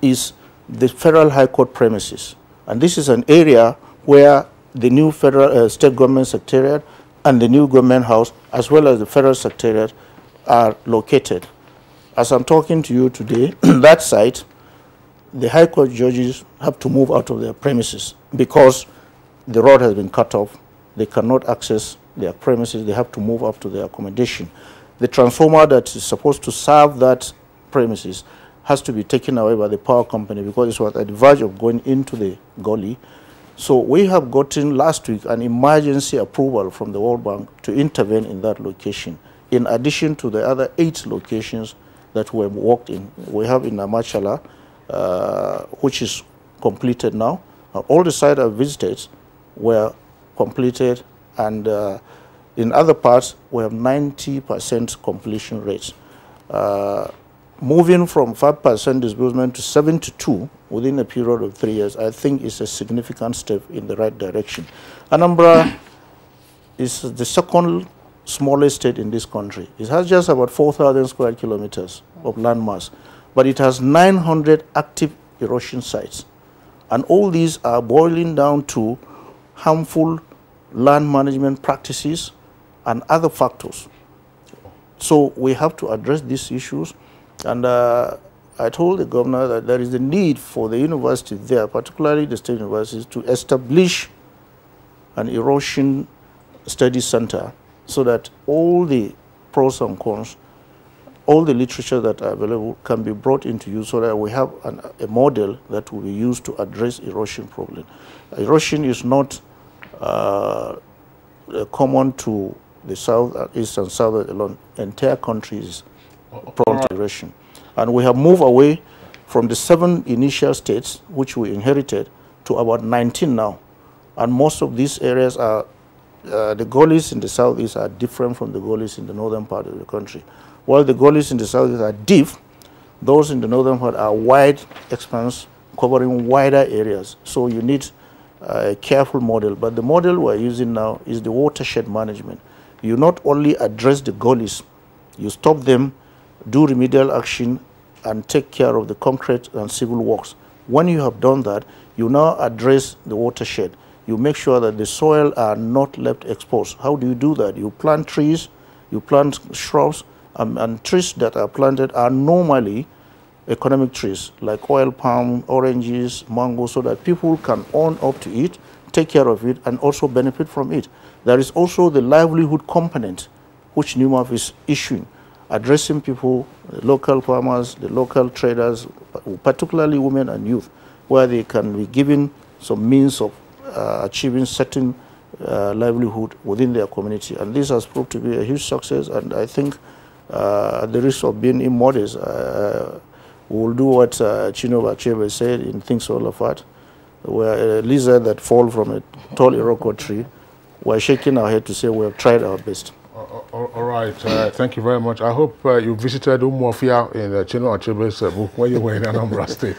is the Federal High Court premises. And this is an area where the new federal state government secretariat and the new government house, as well as the federal secretariat, are located. As I'm talking to you today, that site, the High Court judges have to move out of their premises because the road has been cut off. They cannot access their premises. They have to move up to their accommodation. The transformer that is supposed to serve that premises has to be taken away by the power company because it was at the verge of going into the gully. So we have gotten last week an emergency approval from the World Bank to intervene in that location, in addition to the other 8 locations that we have worked in. We have in Amachala, which is completed now. All the sites I've visited were completed, and in other parts, we have 90% completion rates. Moving from 5% disbursement to 72 within a period of 3 years, I think is a significant step in the right direction. Anambra is the second smallest state in this country. It has just about 4,000 square kilometers of land mass, but it has 900 active erosion sites. And all these are boiling down to harmful land management practices and other factors. So we have to address these issues. And I told the governor that there is a need for the university there, particularly the state universities, to establish an erosion study center so that all the pros and cons, all the literature that are available can be brought into use so that we have a model that will be used to address erosion problem. Erosion is not common to the south, east and south alone. Entire countries prone to erosion. And we have moved away from the 7 initial states which we inherited to about 19 now. And most of these areas are, the gullies in the southeast are different from the gullies in the northern part of the country. While the gullies in the southeast are deep, those in the northern part are wide expanse, covering wider areas. So you need a careful model. But the model we're using now is the watershed management. You not only address the gullies, you stop them, do remedial action, and take care of the concrete and civil works. When you have done that, you now address the watershed. You make sure that the soil are not left exposed. How do you do that? You plant trees, you plant shrubs, and trees that are planted are normally economic trees like oil palm, oranges, mango, so that people can own up to it, take care of it, and also benefit from it. There is also the livelihood component, which NUMAF is issuing, addressing people, the local farmers, the local traders, particularly women and youth, where they can be given some means of achieving certain livelihood within their community. And this has proved to be a huge success, and I think at the risk of being immodest, we will do what Chino Achebe said in Things All Apart, where a lizard that falls from a tall Iroko tree, we're shaking our head to say we have tried our best. All right, thank you very much. I hope you visited Umuofia in Chino Achebe's book when you were in Anambra State.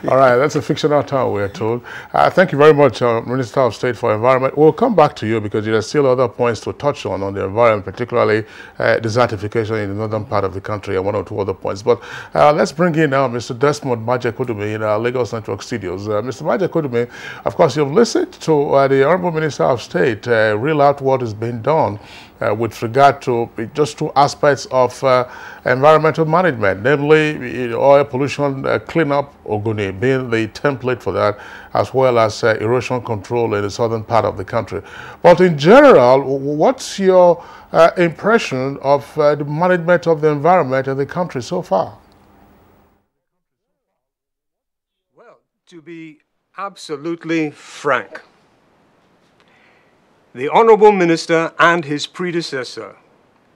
All right, that's a fictional town, we're told. Thank you very much, Minister of State for Environment. We'll come back to you because there are still other points to touch on the environment, particularly desertification in the northern part of the country and 1 or 2 other points. But let's bring in now Mr. Desmond Maje-Kudume in our Lagos Network studios. Mr. Maje-Kudume, of course, you've listened to the Honorable Minister of State reel out what is being done with regard to just 2 aspects of environmental management, namely oil pollution cleanup, Ogoni being the template for that, as well as erosion control in the southern part of the country. But in general, what's your impression of the management of the environment in the country so far? Well, to be absolutely frank, the Honorable Minister and his predecessor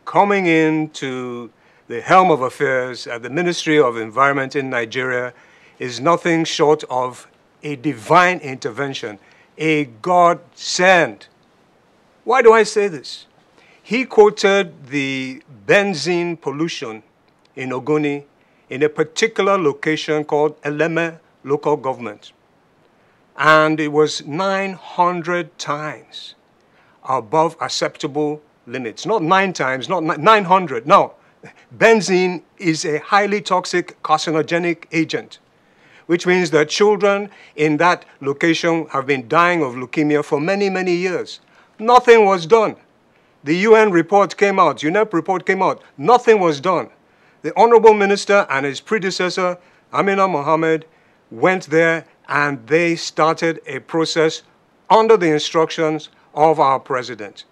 coming into the helm of affairs at the Ministry of Environment in Nigeria is nothing short of a divine intervention, a godsend. Why do I say this? He quoted the benzene pollution in Ogoni in a particular location called Eleme local government. And it was 900 times above acceptable limits. Not 9 times, not 900, no. Benzene is a highly toxic carcinogenic agent, which means that children in that location have been dying of leukemia for many, many years. Nothing was done. The UN report came out, UNEP report came out, nothing was done. The Honorable Minister and his predecessor, Amina Mohammed, went there and they started a process under the instructions of our president.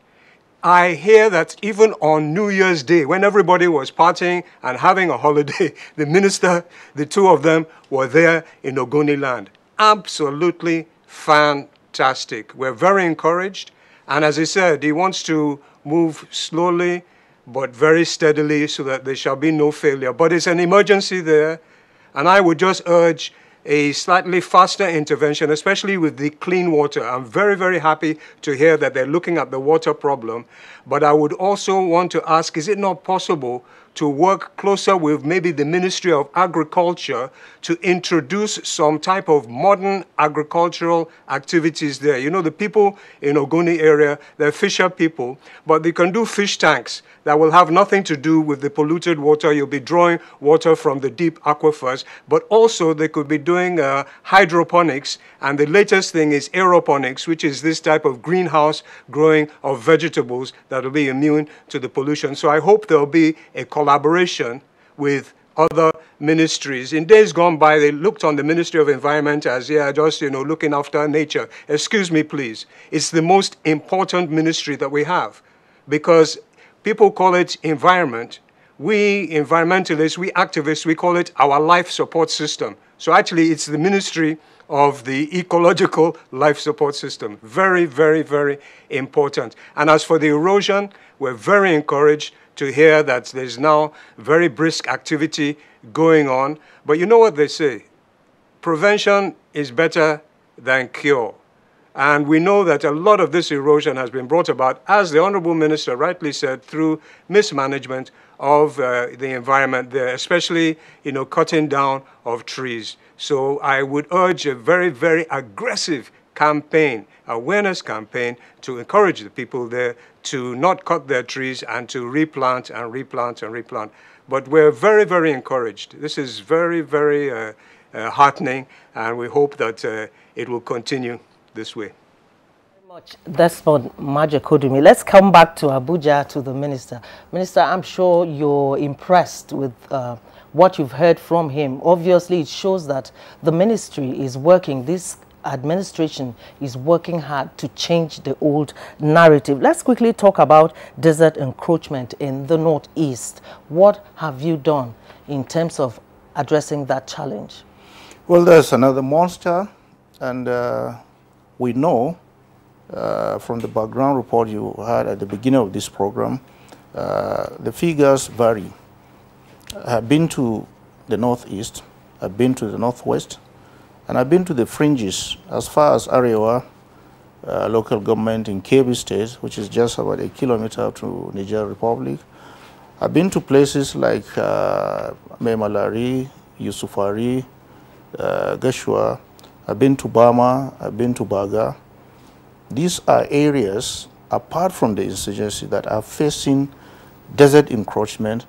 I hear that even on New Year's Day, when everybody was partying and having a holiday, the minister, the 2 of them, were there in Ogoni land. Absolutely fantastic. We're very encouraged. And as he said, he wants to move slowly but very steadily so that there shall be no failure. But it's an emergency there. And I would just urge a slightly faster intervention, especially with the clean water. I'm very, very happy to hear that they're looking at the water problem. But I would also want to ask, is it not possible to work closer with maybe the Ministry of Agriculture to introduce some type of modern agricultural activities there? You know, the people in Ogoni area, they're fisher people, but they can do fish tanks that will have nothing to do with the polluted water. You'll be drawing water from the deep aquifers, but also they could be doing hydroponics, and the latest thing is aeroponics, which is this type of greenhouse growing of vegetables that will be immune to the pollution. So I hope there'll be a collaboration with other ministries. In days gone by, they looked on the Ministry of Environment as, yeah, just, you know, looking after nature. Excuse me, please. It's the most important ministry that we have, because people call it environment, We environmentalists, we activists, we call it our life support system. So actually it's the Ministry of the Ecological Life Support System. Very, very, very important. And as for the erosion, we're very encouraged to hear that there's now very brisk activity going on. But you know what they say? Prevention is better than cure. And we know that a lot of this erosion has been brought about, as the Honorable Minister rightly said, through mismanagement of the environment there, especially, cutting down of trees. So I would urge a very, very aggressive campaign, awareness campaign, to encourage the people there to not cut their trees and to replant and replant and replant. But we're very, very encouraged. This is very, very heartening, and we hope that it will continue this way. Desmond Majakodumi. Let's come back to Abuja, to the Minister. Minister, I'm sure you're impressed with what you've heard from him. Obviously, it shows that the ministry is working, this administration is working hard to change the old narrative. Let's quickly talk about desert encroachment in the Northeast. What have you done in terms of addressing that challenge? Well, there's another monster, and we know from the background report you had at the beginning of this program, the figures vary. I've been to the Northeast, I've been to the Northwest, and I've been to the fringes as far as Arewa local government in Kebbi State, which is just about a kilometer to Niger Republic. I've been to places like Memalari, Yusufari, Gashua. I've been to Bama, I've been to Baga. These are areas, apart from the insurgency, that are facing desert encroachment.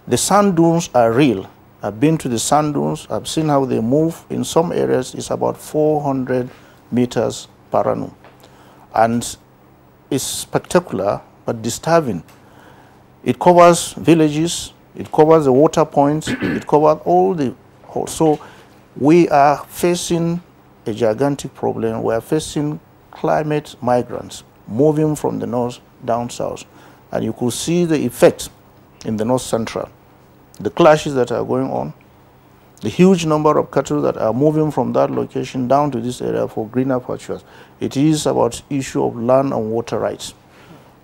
The sand dunes are real. I've been to the sand dunes. I've seen how they move. In some areas, it's about 400 meters per annum. And it's spectacular, but disturbing. It covers villages. It covers the water points. It covers all the... So we are facing a gigantic problem. We are facing climate migrants moving from the north down south. And you could see the effect in the north central. The clashes that are going on, the huge number of cattle that are moving from that location down to this area for greener pastures. It is about issue of land and water rights.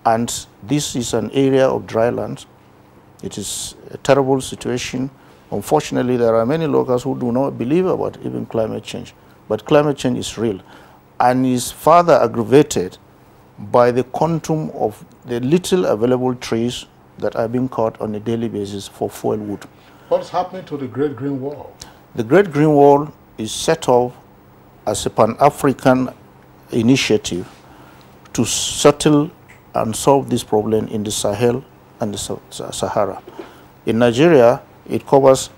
And this is an area of dry land. It is a terrible situation. Unfortunately, there are many locals who do not believe about even climate change. But climate change is real and is further aggravated by the quantum of the little available trees that are being cut on a daily basis for fuel wood. What's happening to the Great Green Wall? The Great Green Wall is set up as a Pan-African initiative to settle and solve this problem in the Sahel and the Sahara. In Nigeria, it covers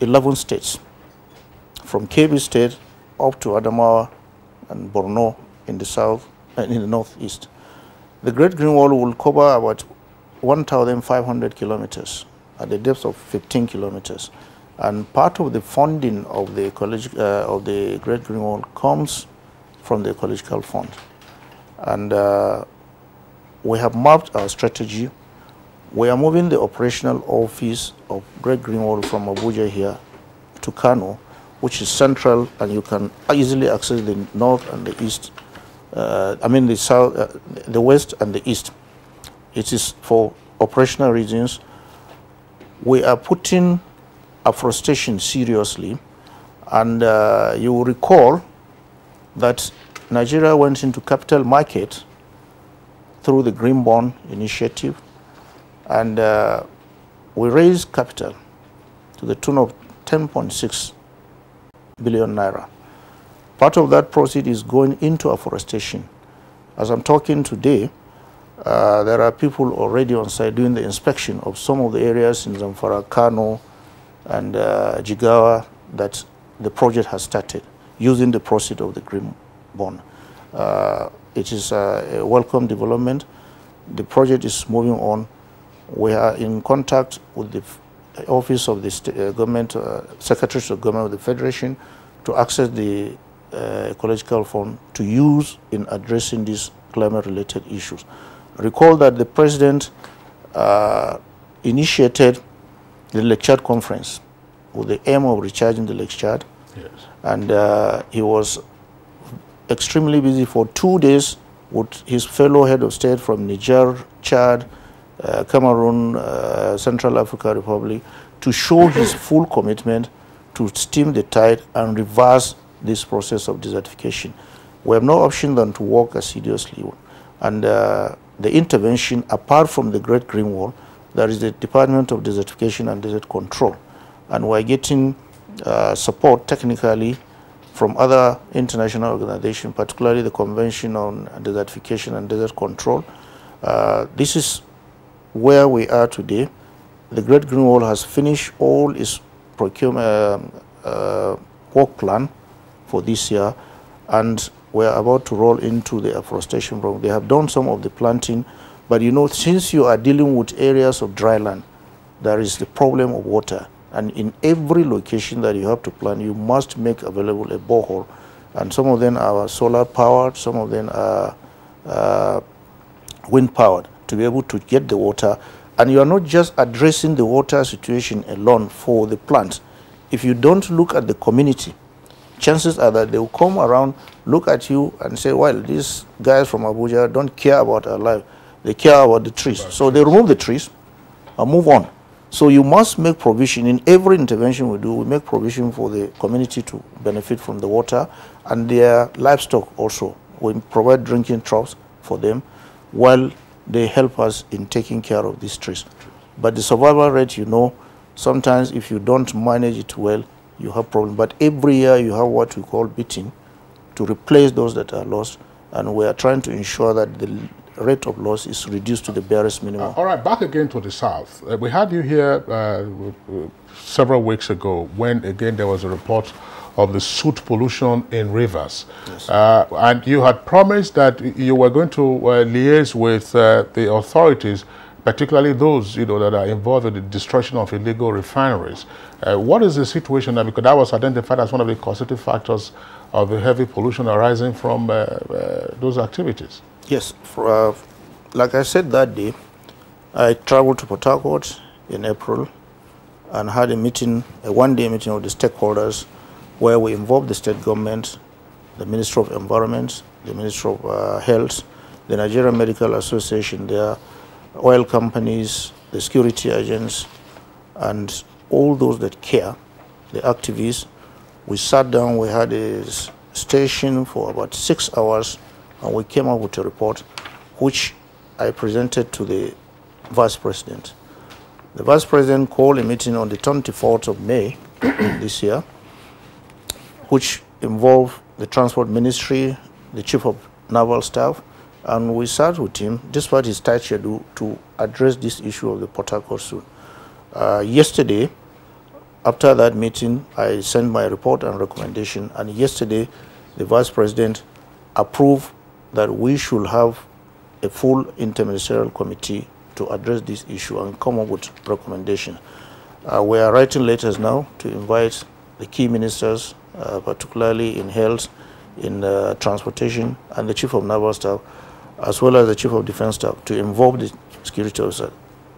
11 states, from Kebbi State up to Adamawa and Borno in the south and in the northeast. The Great Green Wall will cover about 1,500 kilometers at the depth of 15 kilometers. And part of the funding of the Great Green Wall comes from the Ecological Fund. And we have mapped our strategy. We are moving the operational office of Great Green Wall from Abuja here to Kano, which is central, and you can easily access the north and the east, the south, the west and the east. It is for operational reasons. We are putting afforestation seriously, and you will recall that Nigeria went into capital market through the Green Bond initiative, and we raised capital to the tune of 10.6 billion naira. Part of that proceed is going into afforestation. As I'm talking today, there are people already on site doing the inspection of some of the areas in Zamfara, Kano, and Jigawa that the project has started using the proceeds of the Green Bond. It is a welcome development. The project is moving on. We are in contact with the Office of the Government, Secretaries of Government of the Federation to access the Ecological Fund to use in addressing these climate-related issues. Recall that the President initiated the Lake Chad conference with the aim of recharging the Lake Chad. Yes. And he was extremely busy for 2 days with his fellow head of state from Niger, Chad, Cameroon, Central African Republic, to show his full commitment to stem the tide and reverse this process of desertification. We have no option than to work assiduously. And the intervention, apart from the Great Green Wall, there is the Department of Desertification and Desert Control. And we're getting support technically from other international organizations, particularly the Convention on Desertification and Desert Control. This is where we are today. The Great Green Wall has finished all its procurement work plan for this year, and we're about to roll into the afforestation program. They have done some of the planting, but you know, since you are dealing with areas of dry land, there is the problem of water. And in every location that you have to plant, you must make available a borehole. And some of them are solar powered, some of them are wind powered, to be able to get the water. And you are not just addressing the water situation alone for the plants. If you don't look at the community, chances are that they will come around, look at you and say, well, these guys from Abuja don't care about our life. They care about the trees. So they remove the trees and move on. So you must make provision. In every intervention we do, we make provision for the community to benefit from the water and their livestock also. We provide drinking troughs for them while they help us in taking care of these trees. But the survival rate, you know, sometimes if you don't manage it well, you have problems. But every year you have what we call beating to replace those that are lost. And we are trying to ensure that the rate of loss is reduced to the barest minimum. All right, back again to the south. We had you here several weeks ago when again there was a report of the soot pollution in rivers. Yes. And you had promised that you were going to liaise with the authorities, particularly those that are involved in the destruction of illegal refineries. What is the situation now? Because that was identified as one of the causative factors of the heavy pollution arising from those activities. Yes, like I said that day, I traveled to Port Harcourt in April and had a meeting, a one-day meeting with the stakeholders where we involved the state government, the Ministry of Environment, the Ministry of Health, the Nigerian Medical Association, their oil companies, the security agents, and all those that care, the activists. We sat down, we had a station for about 6 hours, and we came up with a report which I presented to the Vice President. The Vice President called a meeting on the 24th of May this year, which involved the Transport Ministry, the Chief of Naval Staff, and we sat with him, despite his tight schedule, to address this issue of the Port Harcourt soon. Yesterday, after that meeting, I sent my report and recommendation, and yesterday the Vice President approved that we should have a full interministerial committee to address this issue and come up with recommendations. We are writing letters now to invite the key ministers, particularly in health, in transportation, and the Chief of Naval Staff, as well as the Chief of Defense Staff, to involve the security officer.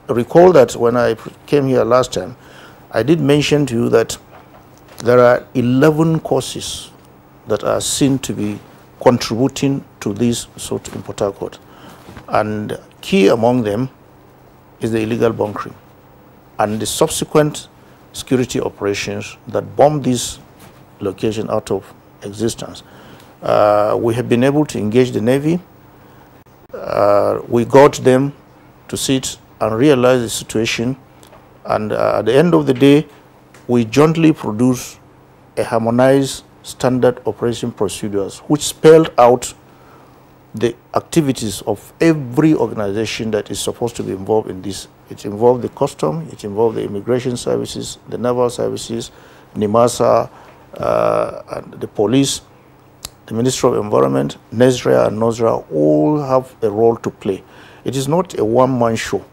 Recall that when I came here last time, I did mention to you that there are 11 causes that are seen to be contributing to this sort in Port Harcourt. And key among them is the illegal bunkering and the subsequent security operations that bomb this location out of existence. We have been able to engage the Navy. We got them to sit and realize the situation. And at the end of the day, we jointly produce a harmonized standard operation procedures which spelled out the activities of every organization that is supposed to be involved in this. It involved the custom, it involved the immigration services, the naval services, NIMASA, and the police, the Ministry of Environment, NESRA and NOSRA all have a role to play. It is not a one-man show,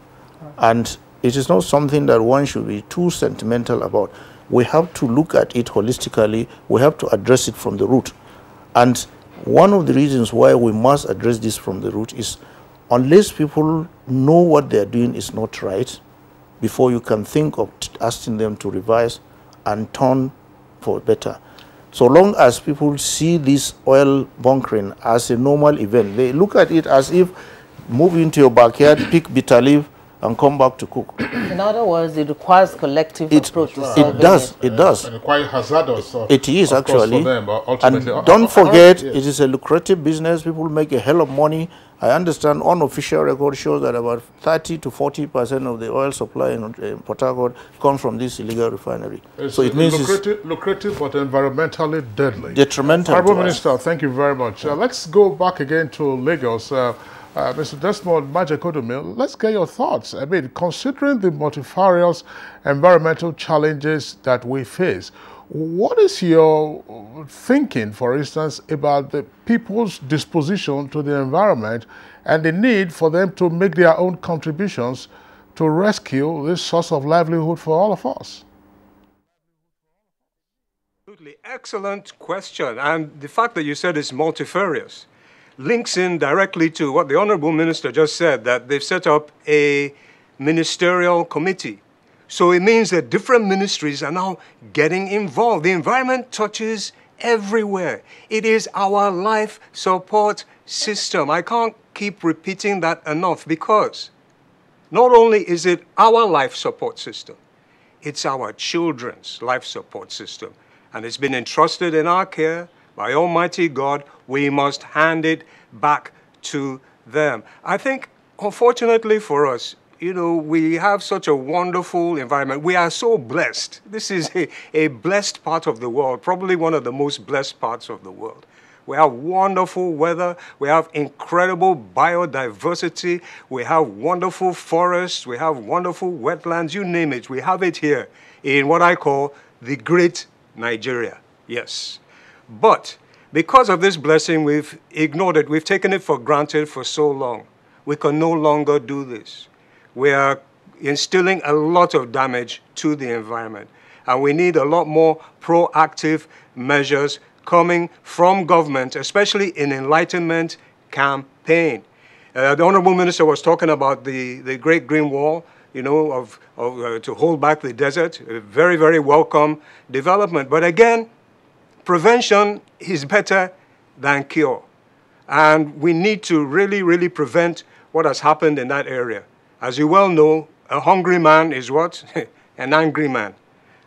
and it is not something that one should be too sentimental about. We have to look at it holistically. We have to address it from the root. And one of the reasons why we must address this from the root is unless people know what they are doing is not right, before you can think of asking them to revise and turn for better. So long as people see this oil bunkering as a normal event, they look at it as if move into your backyard, pick bitter leaf, and come back to cook. In other words, it requires collective approach to solving it. Does. It does. And quite hazardous. It is actually. For them, but ultimately, and don't forget, it is a lucrative business. People make a hell of money. I understand unofficial record shows that about 30 to 40% of the oil supply in Port Harcourt comes from this illegal refinery. So it means lucrative but environmentally deadly. Detrimental. Honourable Minister, thank you very much. Let's go back again to Lagos. Mr. Desmond Majekodumil, let's get your thoughts. I mean, considering the multifarious environmental challenges that we face, what is your thinking, for instance, about the people's disposition to the environment and the need for them to make their own contributions to rescue this source of livelihood for all of us? Absolutely. Excellent question. And the fact that you said it's multifarious links in directly to what the Honorable Minister just said, that they've set up a ministerial committee. So it means that different ministries are now getting involved. The environment touches everywhere. It is our life support system. I can't keep repeating that enough, because not only is it our life support system, it's our children's life support system. And it's been entrusted in our care by Almighty God. We must hand it back to them. I think, unfortunately for us, you know, we have such a wonderful environment. We are so blessed. This is a blessed part of the world, probably one of the most blessed parts of the world. We have wonderful weather. We have incredible biodiversity. We have wonderful forests. We have wonderful wetlands. You name it. We have it here in what I call the Great Nigeria. Yes. But because of this blessing, we've ignored it. We've taken it for granted for so long. We can no longer do this. We are instilling a lot of damage to the environment. And we need a lot more proactive measures coming from government, especially in enlightenment campaign. The Honorable Minister was talking about the Great Green Wall, you know, to hold back the desert. A very, very welcome development. But again, prevention is better than cure. And we need to really, really prevent what has happened in that area. As you well know, a hungry man is what? An angry man.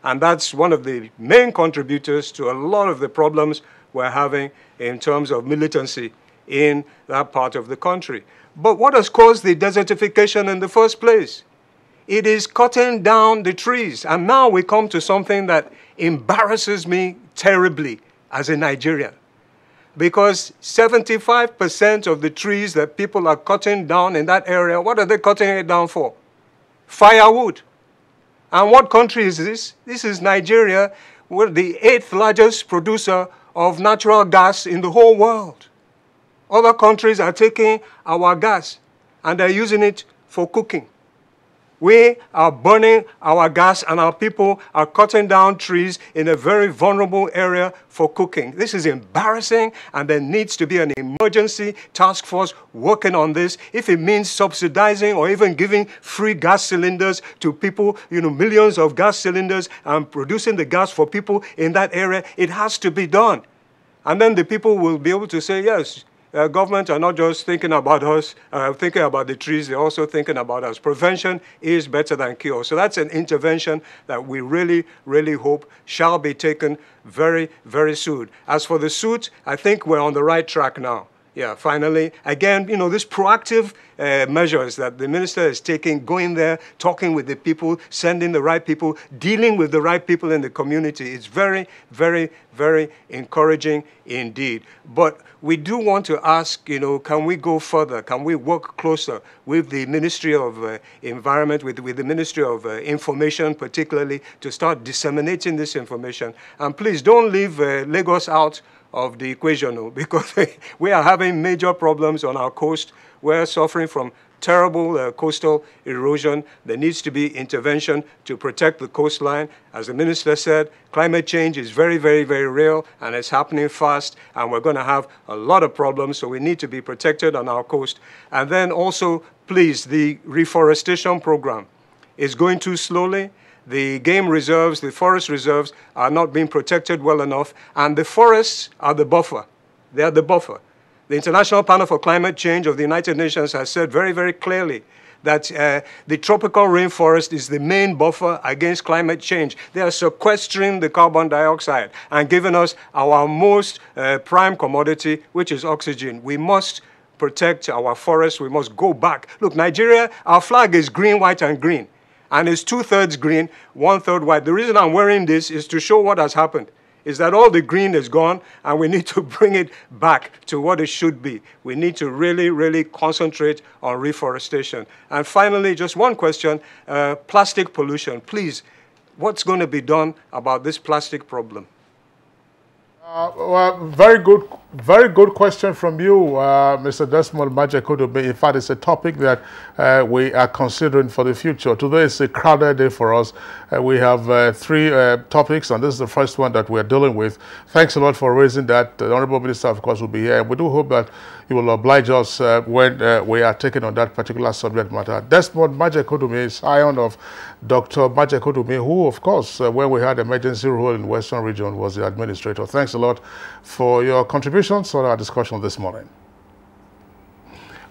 And that's one of the main contributors to a lot of the problems we're having in terms of militancy in that part of the country. But what has caused the desertification in the first place? It is cutting down the trees. And now we come to something that embarrasses me terribly as a Nigerian. Because 75% of the trees that people are cutting down in that area, what are they cutting it down for? Firewood. And what country is this? This is Nigeria. We're the 8th largest producer of natural gas in the whole world. Other countries are taking our gas and they're using it for cooking. We are burning our gas and our people are cutting down trees in a very vulnerable area for cooking. This is embarrassing, and there needs to be an emergency task force working on this. If it means subsidizing or even giving free gas cylinders to people, you know, millions of gas cylinders, and producing the gas for people in that area, it has to be done. And then the people will be able to say, yes, government are not just thinking about us, thinking about the trees, they're also thinking about us. Prevention is better than cure. So that's an intervention that we really, really hope shall be taken very, very soon. As for the suit, I think we're on the right track now. Yeah, finally. Again, you know, these proactive measures that the minister is taking, going there, talking with the people, sending the right people, dealing with the right people in the community, it's very, very, very encouraging indeed. But we do want to ask, you know, can we go further? Can we work closer with the Ministry of Environment, with the Ministry of Information particularly, to start disseminating this information? And please don't leave Lagos out of the equation, because we are having major problems on our coast. We're suffering from terrible coastal erosion. There needs to be intervention to protect the coastline. As the minister said, climate change is very, very, very real, and it's happening fast, and we're going to have a lot of problems, so we need to be protected on our coast. And then also, please, the reforestation program is going too slowly. The game reserves, the forest reserves are not being protected well enough, and the forests are the buffer. They are the buffer. The International Panel for Climate Change of the United Nations has said very, very clearly that the tropical rainforest is the main buffer against climate change. They are sequestering the carbon dioxide and giving us our most prime commodity, which is oxygen. We must protect our forests. We must go back. Look, Nigeria, our flag is green, white, and green. And it's 2/3 green, 1/3 white. The reason I'm wearing this is to show what has happened. Is that all the green is gone, and we need to bring it back to what it should be. We need to really, really concentrate on reforestation. And finally, just one question, plastic pollution. Please, what's going to be done about this plastic problem? Well, very good question from you, Mr. Desmond Majekodobe. In fact, it's a topic that we are considering for the future. Today is a crowded day for us. We have three topics, and this is the first one that we're dealing with. Thanks a lot for raising that. The Honorable Minister, of course, will be here. And we do hope that he will oblige us when we are taking on that particular subject matter. Desmond Majekodobe is scion of Dr. Majekodobe, who, of course, when we had emergency rule in the Western region, was the administrator. Thanks a lot for your contributions on our discussion this morning.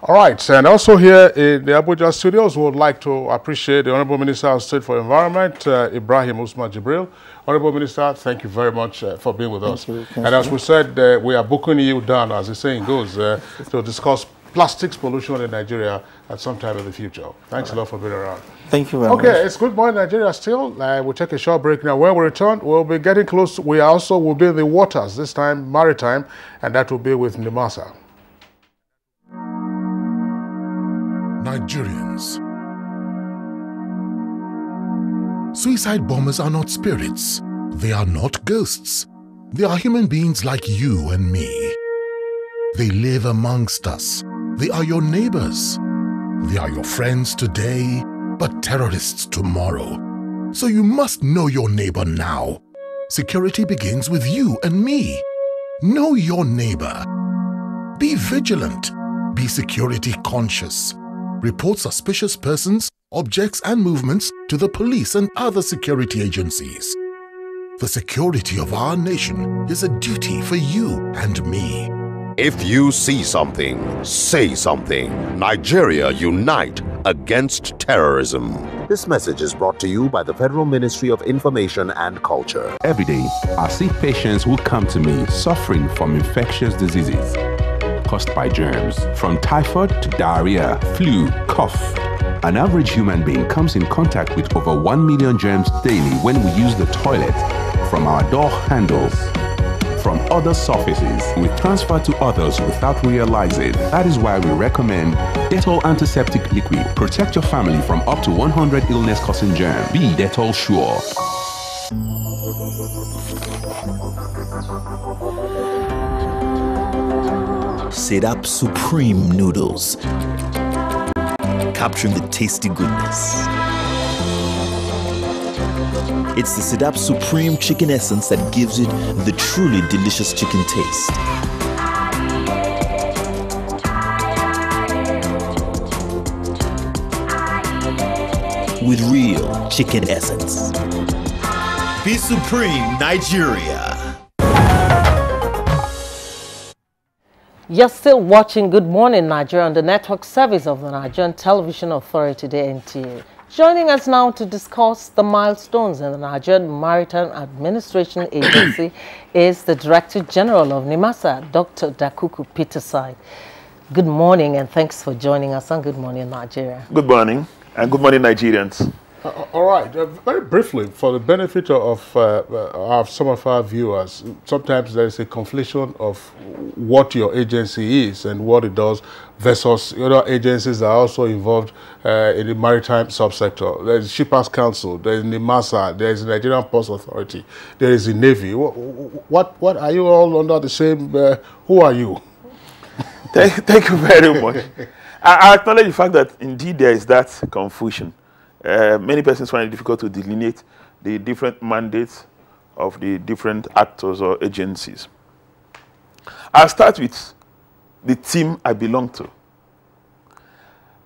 All right, and also here in the Abuja studios, we would like to appreciate the Honorable Minister of State for Environment, Ibrahim Usman Jibril. Honorable Minister, thank you very much for being with us. And as we said, we are booking you down, as the saying goes, to discuss plastics pollution in Nigeria at some time in the future. Thanks a lot for being around. Thank you very much. Okay, it's Good Morning Nigeria still. We'll take a short break now. When we return, we'll be getting close. We also will be in the waters, this time Maritime, and that will be with Nimasa. Nigerians. Suicide bombers are not spirits. They are not ghosts. They are human beings like you and me. They live amongst us. They are your neighbors. They are your friends today, but terrorists tomorrow. So you must know your neighbor now. Security begins with you and me. Know your neighbor. Be vigilant. Be security conscious. Report suspicious persons, objects, and movements to the police and other security agencies. The security of our nation is a duty for you and me. If you see something, say something. Nigeria, unite against terrorism. This message is brought to you by the Federal Ministry of Information and Culture. Every day, I see patients who come to me suffering from infectious diseases caused by germs, from typhoid to diarrhea, flu, cough. An average human being comes in contact with over 1 million germs daily when we use the toilet, from our door handles, from other surfaces we transfer to others without realizing. That is why we recommend Dettol Antiseptic Liquid. Protect your family from up to 100 illness-causing germs. Be Dettol Sure. Sedap Supreme Noodles, capturing the tasty goodness. It's the Sedap Supreme Chicken Essence that gives it the truly delicious chicken taste. With real chicken essence. Be Supreme, Nigeria. You're still watching Good Morning Nigeria on the network service of the Nigerian Television Authority, the NTA. Joining us now to discuss the milestones in the Nigerian Maritime Administration Agency is the Director General of NIMASA, Dr. Dakuku Peterside. Good morning and thanks for joining us on Good Morning Nigeria. Good morning and good morning Nigerians. All right, very briefly, for the benefit of some of our viewers, sometimes there is a conflation of what your agency is and what it does versus other agencies that are also involved in the maritime subsector. There is Shippers Council, there is NIMASA, there is the Nigerian Ports Authority, there is the Navy. What are you all under the same, who are you? Thank you very much. I acknowledge the fact that indeed there is that confusion. Many persons find it difficult to delineate the different mandates of the different actors or agencies. I'll start with the team I belong to.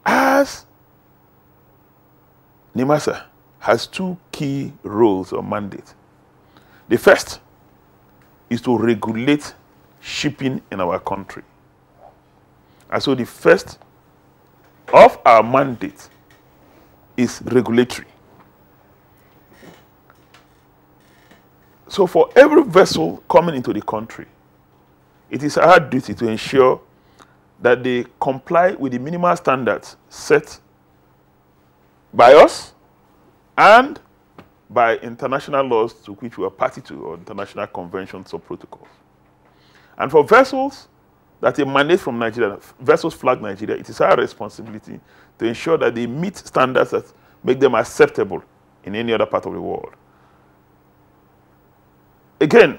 As NIMASA has two key roles or mandates. The first is to regulate shipping in our country. And so the first of our mandates is regulatory. So for every vessel coming into the country, it is our duty to ensure that they comply with the minimal standards set by us and by international laws to which we are party to, or international conventions or protocols. And for vessels that emanate from Nigeria, vessels flag Nigeria, it is our responsibility to ensure that they meet standards that make them acceptable in any other part of the world. Again,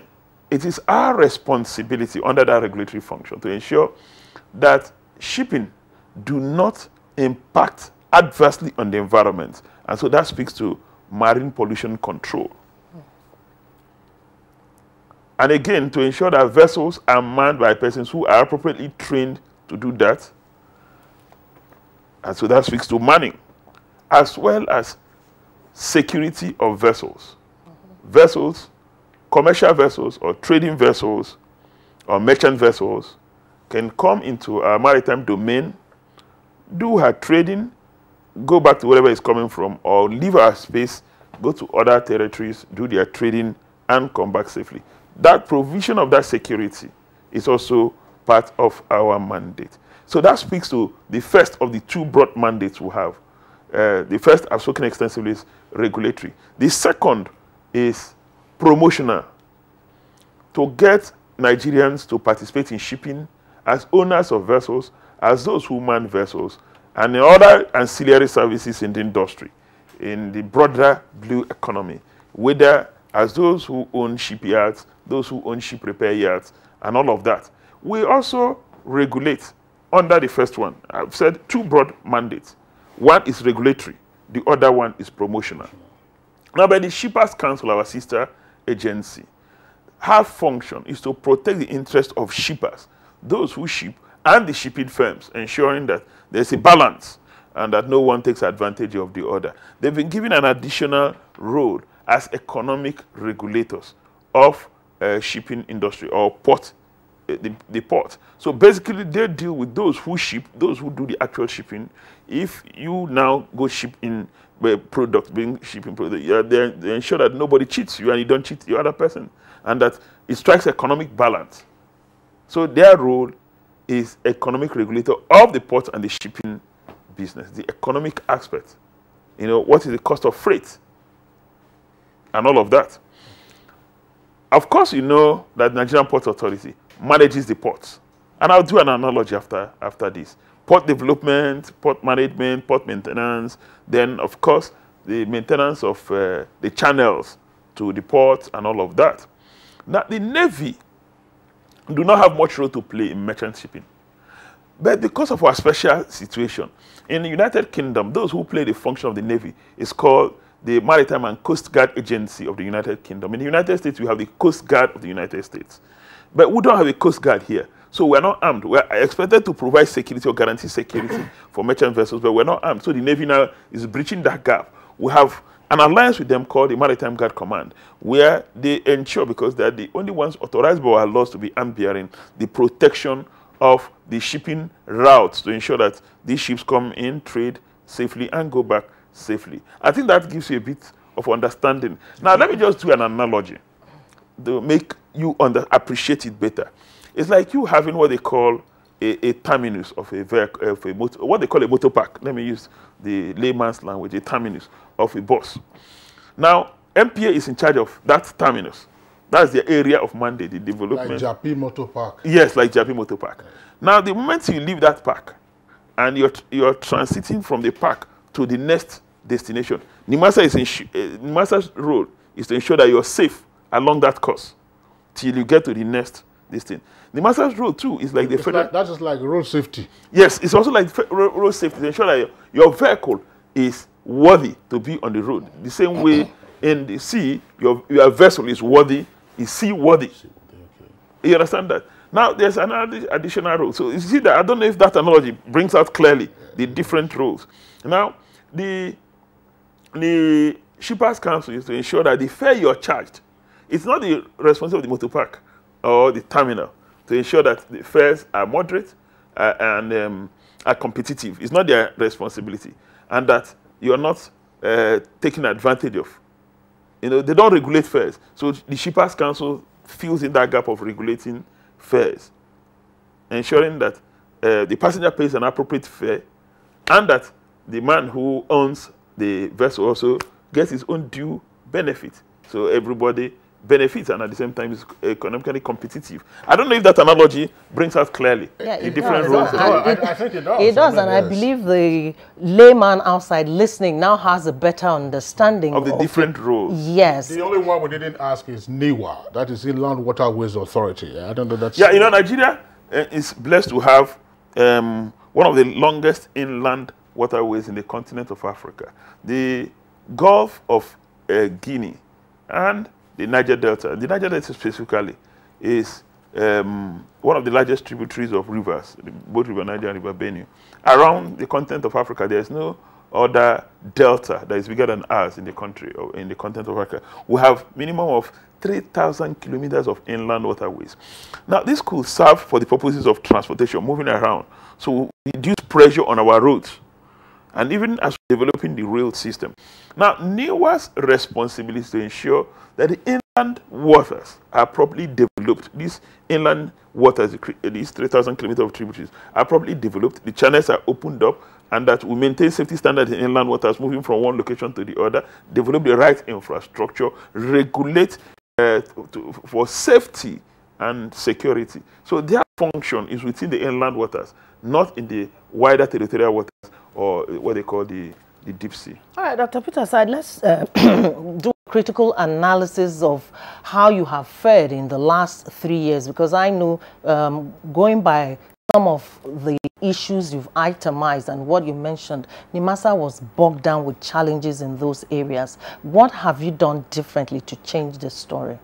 it is our responsibility under that regulatory function to ensure that shipping do not impact adversely on the environment. And so that speaks to marine pollution control. And again, to ensure that vessels are manned by persons who are appropriately trained to do that. And so that speaks to manning, as well as security of vessels. Vessels, commercial vessels or trading vessels or merchant vessels can come into our maritime domain, do her trading, go back to wherever it's coming from, or leave our space, go to other territories, do their trading, and come back safely. That provision of that security is also part of our mandate. So that speaks to the first of the two broad mandates we have. The first, I've spoken extensively, is regulatory. The second is promotional. To get Nigerians to participate in shipping as owners of vessels, as those who man vessels, and in other ancillary services in the industry, in the broader blue economy, whether as those who own shipyards, those who own ship repair yards, and all of that. We also regulate under the first one. I've said two broad mandates. One is regulatory, the other one is promotional. Now, by the Shippers Council, our sister agency, her function is to protect the interest of shippers, those who ship, and the shipping firms, ensuring that there's a balance and that no one takes advantage of the other. They've been given an additional role as economic regulators of shipping industry or port, the port. So basically, they deal with those who ship, those who do the actual shipping. If you now go ship in product, being shipping product, they ensure that nobody cheats you and you don't cheat the other person, and that it strikes economic balance. So their role is economic regulator of the port and the shipping business, the economic aspect. You know, what is the cost of freight and all of that. Of course, you know that Nigerian Port Authority manages the ports. And I'll do an analogy after this. Port development, port management, port maintenance, then, of course, the maintenance of the channels to the port and all of that. Now, the Navy do not have much role to play in merchant shipping. But because of our special situation, in the United Kingdom, those who play the function of the Navy is called the Maritime and Coast Guard Agency of the United Kingdom. In the United States, we have the Coast Guard of the United States. But we don't have a Coast Guard here. So we're not armed. We're expected to provide security or guarantee security for merchant vessels, but we're not armed. So the Navy now is breaching that gap. We have an alliance with them called the Maritime Guard Command, where they ensure, because they're the only ones authorized by our laws to be arm-bearing, the protection of the shipping routes to ensure that these ships come in, trade safely, and go back safely. I think that gives you a bit of understanding. Now, let me just do an analogy to make you appreciate it better. It's like you having what they call a terminus of a vehicle, of a motor, what they call a motor park. Let me use the layman's language, a terminus of a bus. Now, MPA is in charge of that terminus. That's the area of mandate, the development. Like Japi Motor Park. Yes, like Japi Motor Park. Okay. Now, the moment you leave that park and you're transiting from the park to the next destination, NIMASA's role is to ensure that you're safe along that course till you get to the next destination. NIMASA's role too is like the federal. That is like road safety. Yes, it's also like road safety to ensure that your vehicle is worthy to be on the road. The same way in the sea, your vessel is worthy, is seaworthy. You understand that? Now, there's another additional role. So you see that, I don't know if that analogy brings out clearly the different roles. Now, the the Shippers Council is to ensure that the fare you're charged, it's not the responsibility of the motor park or the terminal to ensure that the fares are moderate and are competitive. It's not their responsibility, and that you're not taken advantage of. You know, they don't regulate fares. So the Shippers Council fills in that gap of regulating fares, ensuring that the passenger pays an appropriate fare, and that the man who owns the vessel also gets his own due benefit. So everybody benefits and at the same time is economically competitive. I don't know if that analogy brings out clearly the different roles. I think it does. It does, and I believe the layman outside listening now has a better understanding of the different roles. Yes. The only one we didn't ask is NIWA, that is Inland Waterways Authority. I don't know that's... Yeah, you know, Nigeria is blessed to have one of the longest inland waterways in the continent of Africa. The Gulf of Guinea and the Niger Delta. The Niger Delta specifically is one of the largest tributaries of rivers, both River Niger and River Benue. Around the continent of Africa, there is no other delta that is bigger than ours in the country or in the continent of Africa. We have minimum of 3,000 kilometers of inland waterways. Now, this could serve for the purposes of transportation, moving around. So we reduce pressure on our roads, and even as we're developing the rail system. Now, NIWA's responsibility is to ensure that the inland waters are properly developed. These inland waters, these 3,000 kilometers of tributaries, are properly developed. The channels are opened up, and that we maintain safety standards in inland waters, moving from one location to the other, develop the right infrastructure, regulate for safety and security. So their function is within the inland waters, not in the wider territorial waters, or what they call the deep sea. All right, Dr. Peter Side, let's do a critical analysis of how you have fared in the last 3 years, because I know going by some of the issues you've itemized and what you mentioned, Nimasa was bogged down with challenges in those areas. What have you done differently to change the story?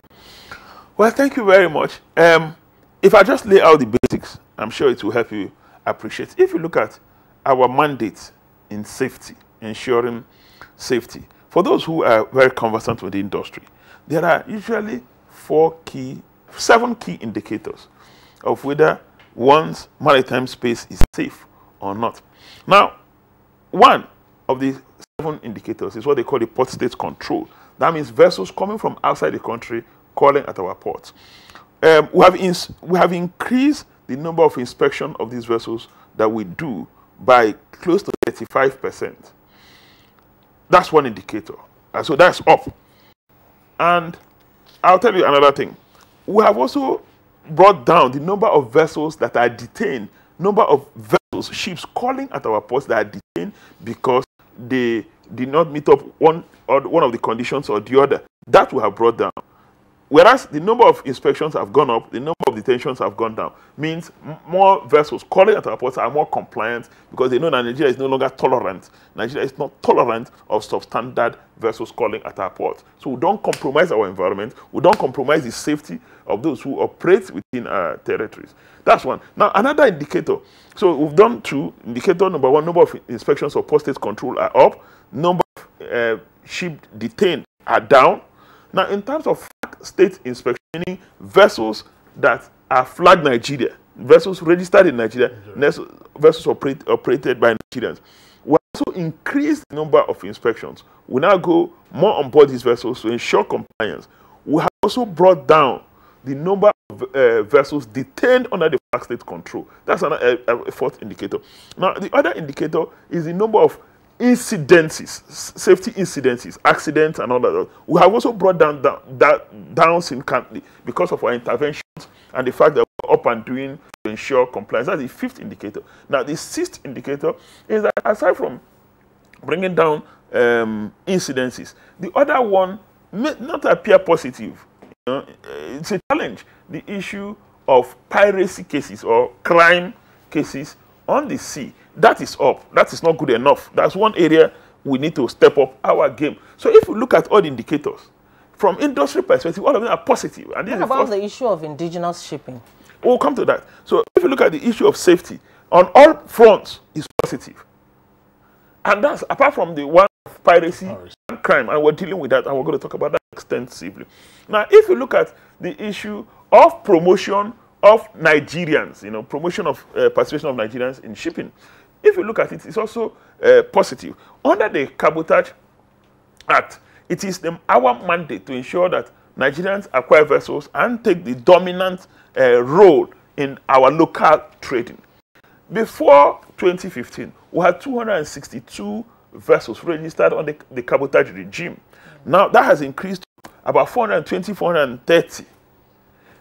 Well, thank you very much. If I just lay out the basics, I'm sure it will help you appreciate. If you look at our mandate in safety, ensuring safety, for those who are very conversant with the industry, there are usually 7 key indicators of whether one's maritime space is safe or not. Now, one of the 7 indicators is what they call the port state control. That means vessels coming from outside the country calling at our ports. We have increased the number of inspections of these vessels that we do by close to 35%. That's one indicator. So that's up. And I'll tell you another thing. We have also brought down the number of vessels that are detained, number of vessels, ships calling at our ports that are detained because they did not meet up one of the conditions or the other. That we have brought down. Whereas the number of inspections have gone up, the number of detentions have gone down. Means more vessels calling at our ports are more compliant because they know that Nigeria is no longer tolerant. Nigeria is not tolerant of substandard vessels calling at our ports. So we don't compromise our environment. We don't compromise the safety of those who operate within our territories. That's one. Now, another indicator. So we've done 2. Indicator number 1, number of inspections of port state control are up. Number of ships detained are down. Now, in terms of state inspection, meaning vessels that are flagged Nigeria, vessels registered in Nigeria, vessels operated by Nigerians, we also increased the number of inspections. We now go more on board these vessels to ensure compliance. We have also brought down the number of vessels detained under the flag state control. That's a 4th indicator. Now, the other indicator is the number of incidences, safety incidences, accidents, and all that. We have also brought down significantly because of our interventions and the fact that we're up and doing to ensure compliance. That's the 5th indicator. Now, the 6th indicator is that aside from bringing down incidences, the other one may not appear positive. You know, it's a challenge. The issue of piracy cases or crime cases on the sea. That is up. That is not good enough. That's one area we need to step up our game. So if we look at all the indicators, from industry perspective, all of them are positive. And what about the issue of indigenous shipping? We'll come to that. So if you look at the issue of safety, on all fronts is positive. And that's apart from the one of piracy and crime, and we're dealing with that, and we're going to talk about that extensively. Now, if you look at the issue of promotion of Nigerians, promotion of participation of Nigerians in shipping, if you look at it, it's also positive. Under the Cabotage Act, it is our mandate to ensure that Nigerians acquire vessels and take the dominant role in our local trading. Before 2015, we had 262 vessels registered on the cabotage regime. Now, that has increased to about 420, 430.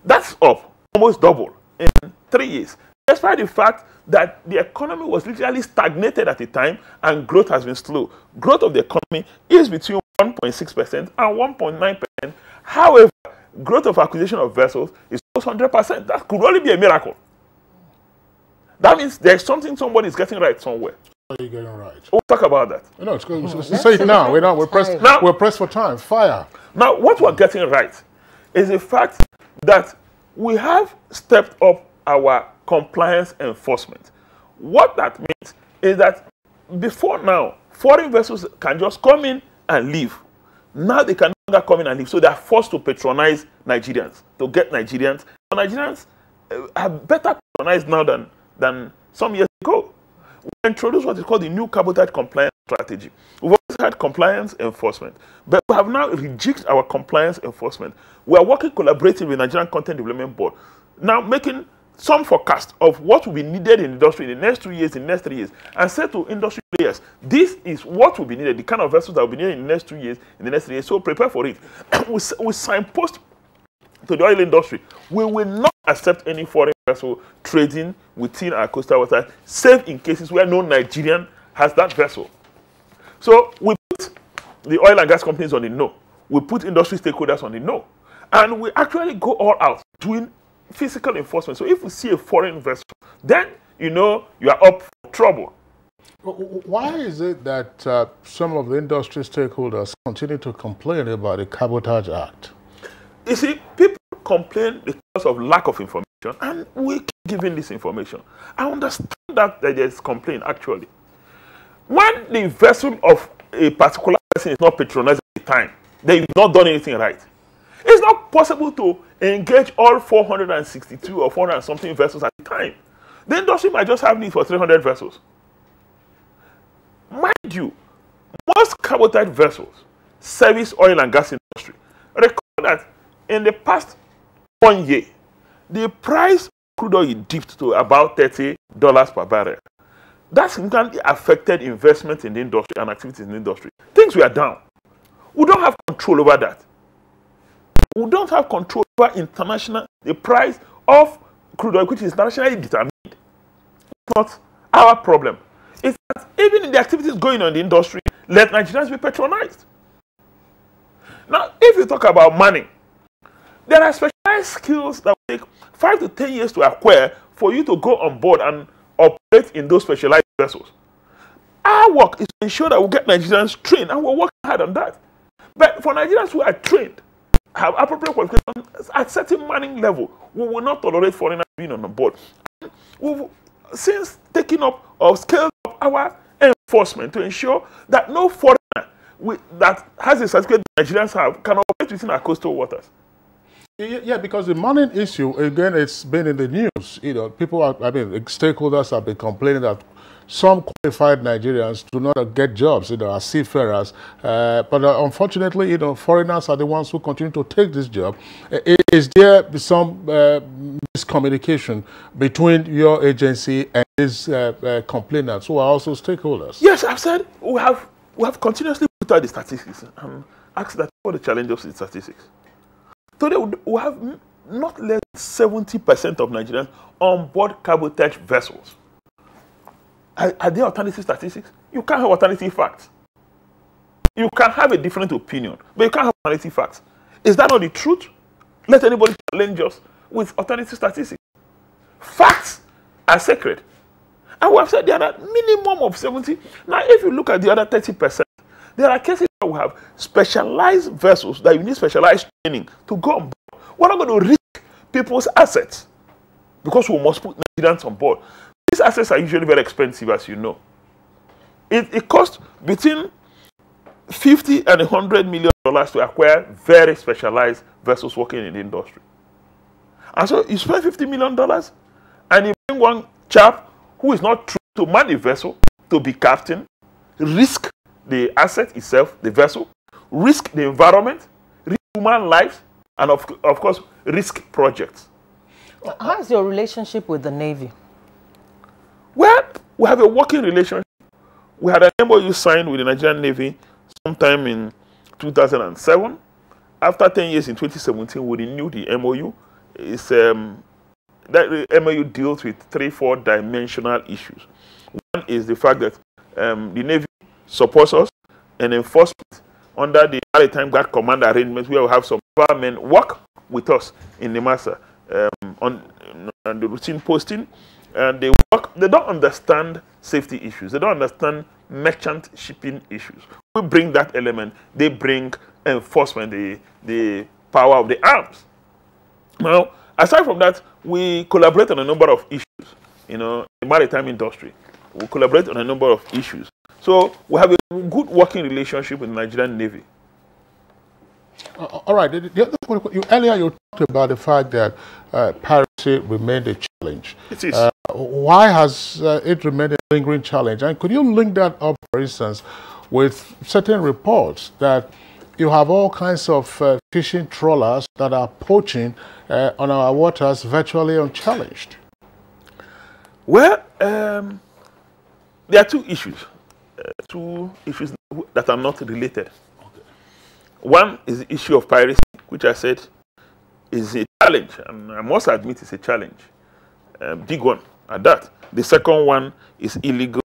That's up, almost double in 3 years. Despite the fact that the economy was literally stagnated at the time and growth has been slow. Growth of the economy is between 1.6% and 1.9%. However, growth of acquisition of vessels is almost 100%. That could only be a miracle. That means there's something somebody is getting right somewhere. What are you getting right? We'll talk about that. No, it's good. Say it now. We're pressed for time. Fire. Now, what we're getting right is the fact that we have stepped up our compliance enforcement. What that means is that before now, foreign vessels can just come in and leave. Now they can no longer come in and leave, so they are forced to patronize Nigerians, to get Nigerians. So Nigerians are better patronized now than some years ago. We introduced what is called the new cabotage compliance strategy. We've always had compliance enforcement, but we have now rejigged our compliance enforcement. We are working collaboratively with Nigerian Content Development Board, now making some forecast of what will be needed in industry in the next 2 years, in the next 3 years, and say to industry players, this is what will be needed, the kind of vessels that will be needed in the next 2 years, in the next 3 years, so prepare for it. We signpost to the oil industry, we will not accept any foreign vessel trading within our coastal water, save in cases where no Nigerian has that vessel. So we put the oil and gas companies on the no. We put industry stakeholders on the no. And we actually go all out doing physical enforcement. So if we see a foreign vessel, then you know you are up for trouble. Why is it that some of the industry stakeholders continue to complain about the Cabotage Act? You see, people complain because of lack of information, and we keep giving this information. I understand that there is complaint, actually. When the vessel of a particular person is not patronized at the time, they've not done anything right. It's not possible to engage all 462 or 400 and something vessels at the time. The industry might just have need for 300 vessels. Mind you, most cabotage vessels service oil and gas industry. Recall that in the past 1 year, the price of crude oil dipped to about $30 per barrel. That significantly affected investment in the industry and activities in the industry. Things were down. We don't have control over that. We don't have control over the price of crude oil, which is internationally determined. It's not our problem. It's that even in the activities going on in the industry, let Nigerians be patronized. Now, if you talk about money, there are specialized skills that will take 5 to 10 years to acquire for you to go on board and operate in those specialized vessels. Our work is to ensure that we get Nigerians trained, and we're working hard on that. But for Nigerians who are trained, have appropriate qualifications at certain manning level, we will not tolerate foreigners being on board. We've since taken up or scaled up our enforcement to ensure that no foreigner that has a certificate that Nigerians have can operate within our coastal waters. Yeah, because the money issue, again, it's been in the news. Stakeholders have been complaining that some qualified Nigerians do not get jobs, as seafarers. But unfortunately, foreigners are the ones who continue to take this job. Is there some miscommunication between your agency and these complainants who are also stakeholders? Yes, I've said we have continuously put out the statistics and asked that what the challenge of the statistics. Today, we have not less than 70% of Nigerians on board cabotage vessels. Are there alternative statistics? You can't have alternative facts. You can have a different opinion, but you can't have alternative facts. Is that not the truth? Let anybody challenge us with alternative statistics. Facts are sacred. And we have said there are a minimum of 70. Now, if you look at the other 30%, there are cases where we have specialized vessels that you need specialized training to go on board. We're not going to risk people's assets because we must put Nigerians on board. These assets are usually very expensive, as you know. It costs between $50 and $100 million to acquire very specialized vessels working in the industry. And so you spend $50 million and you bring one chap who is not true to man the vessel, to be captain, risk the asset itself, the vessel, risk the environment, risk human lives, and of course, risk projects. How's your relationship with the Navy? Well, we have a working relationship. We had an MOU signed with the Nigerian Navy sometime in 2007. After 10 years in 2017, we renewed the MOU. That MOU deals with 3-4 dimensional issues. One is the fact that the Navy supports us in enforcement under the Maritime Guard Command arrangement, where we have some men work with us in Nimasa on the routine posting, and they work. They don't understand safety issues. They don't understand merchant shipping issues. We bring that element. They bring enforcement, the power of the arms. Now, aside from that, we collaborate on a number of issues. You know, the maritime industry. We collaborate on a number of issues. So we have a good working relationship with the Nigerian Navy. All right. Earlier you talked about the fact that piracy remained a challenge. It is. Why has it remained a lingering challenge? And could you link that up, for instance, with certain reports that you have all kinds of fishing trawlers that are poaching on our waters virtually unchallenged? Well, there are two issues that are not related. Okay. One is the issue of piracy, which I said is a challenge, and I must admit it's a challenge, big one at that. The second one is illegal,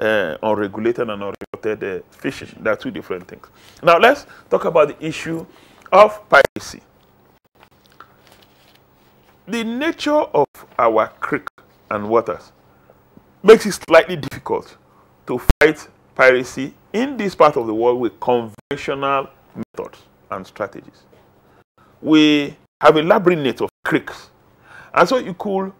unregulated and unreported fishing. There are two different things. Now let's talk about the issue of piracy. The nature of our creek and waters makes it slightly difficult to fight piracy in this part of the world with conventional methods and strategies. We have a labyrinth of creeks, and so you could,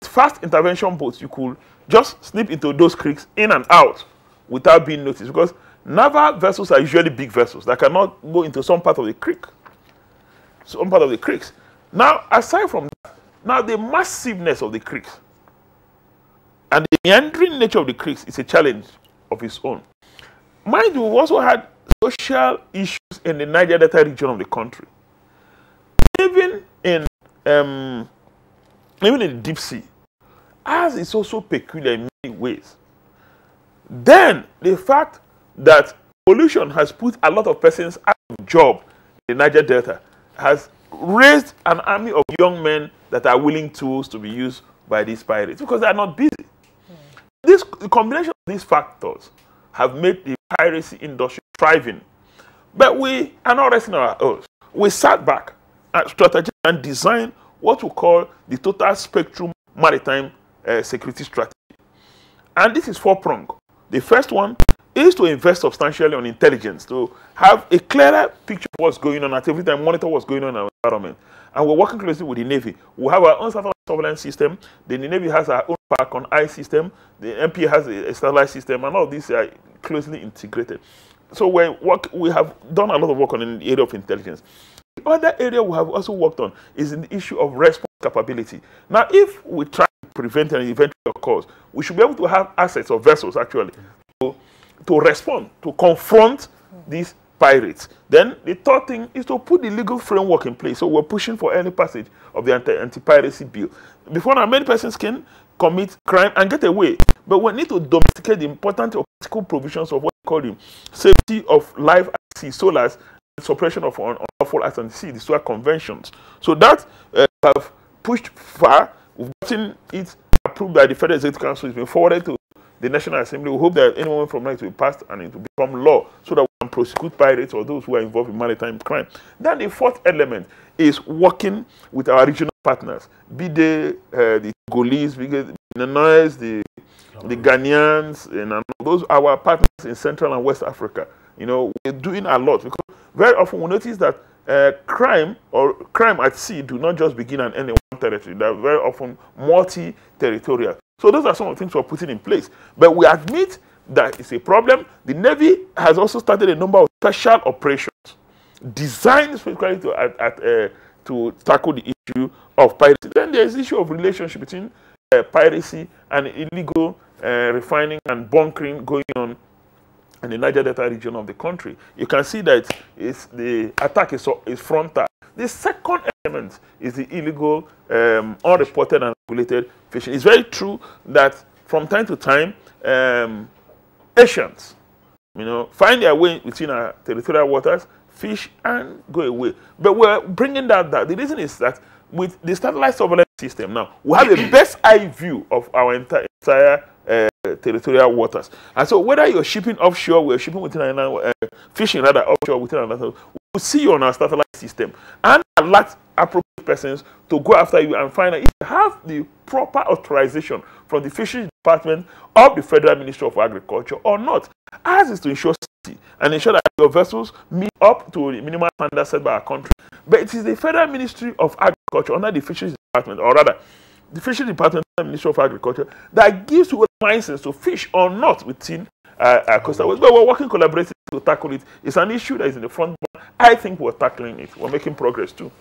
fast intervention boats, you could just slip into those creeks in and out without being noticed, because naval vessels are usually big vessels that cannot go into some part of the creek, some part of the creeks. Now, aside from that, now the massiveness of the creeks and the meandering nature of the creeks is a challenge of its own. Mind you, we've also had social issues in the Niger Delta region of the country. Even in the deep sea, ours is also peculiar in many ways. Then the fact that pollution has put a lot of persons out of job in the Niger Delta has raised an army of young men that are willing tools to be used by these pirates because they are not busy. This combination of these factors have made the piracy industry thriving. But we are not resting on our oars. We sat back and strategized and designed what we call the total spectrum maritime security strategy. And this is four-pronged. The first one is to invest substantially on intelligence, to have a clearer picture of what's going on at every time, monitor what's going on in our environment. And we're working closely with the Navy. We have our own satellite surveillance system. The Navy has our own park on eye system. The MP has a satellite system, and all of these are closely integrated. So we have done a lot of work on in the area of intelligence. The other area we have also worked on is in the issue of response capability. Now, if we try to prevent an event that occurs, we should be able to have assets or vessels actually to respond, to confront these pirates. Then the third thing is to put the legal framework in place. So we're pushing for early passage of the anti-piracy bill. Before now, many persons can commit crime and get away. But we need to domesticate the important political provisions of what we call the safety of life at sea, SOLAS, and suppression of unlawful acts at sea, the SOLAS conventions. So that have pushed far. We've gotten it approved by the Federal Executive Council. It's been forwarded to the National Assembly. We hope that any moment from now it will be passed and it will become law so that we can prosecute pirates or those who are involved in maritime crime. Then the fourth element is working with our regional partners, be they the Congolese, the Nigerians, the Ghanaians, and those are our partners in Central and West Africa. You know, we're doing a lot because very often we notice that crime at sea do not just begin and end in one territory. They're very often multi-territorial. So those are some of the things we're putting in place. But we admit that is a problem. The Navy has also started a number of special operations designed specifically to tackle the issue of piracy. Then there's the issue of relationship between piracy and illegal refining and bunkering going on in the Niger Delta region of the country. You can see that the attack is frontal. The second element is the illegal, unreported and regulated fishing. It's very true that from time to time, Asians, find their way within our territorial waters, fish and go away. But we're bringing that down. The reason is that with the satellite surveillance system now, we have a best eye view of our entire territorial waters. And so whether you're shipping offshore, we're shipping within another, fishing rather offshore within another, we'll see you on our satellite system and alert appropriate persons to go after you and find out if you have the proper authorization from the Fisheries Department of the Federal Ministry of Agriculture or not. Ours is to ensure safety and ensure that your vessels meet up to the minimum standards set by our country. But it is the Federal Ministry of Agriculture under the Fisheries Department, or rather, the Fisheries Department under the Ministry of Agriculture, that gives you a license to fish or not within our coastal waters. But we're working collaboratively to tackle it. It's an issue that is in the front burner. I think we're tackling it. We're making progress too.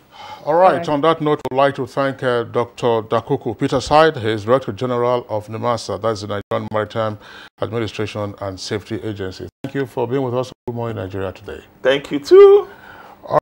All right. On that note, we'd like to thank Dr. Dakuku Peter Side. He is Director General of NIMASA, that's the Nigerian Maritime Administration and Safety Agency. Thank you for being with us. Good morning, Nigeria today. Thank you too.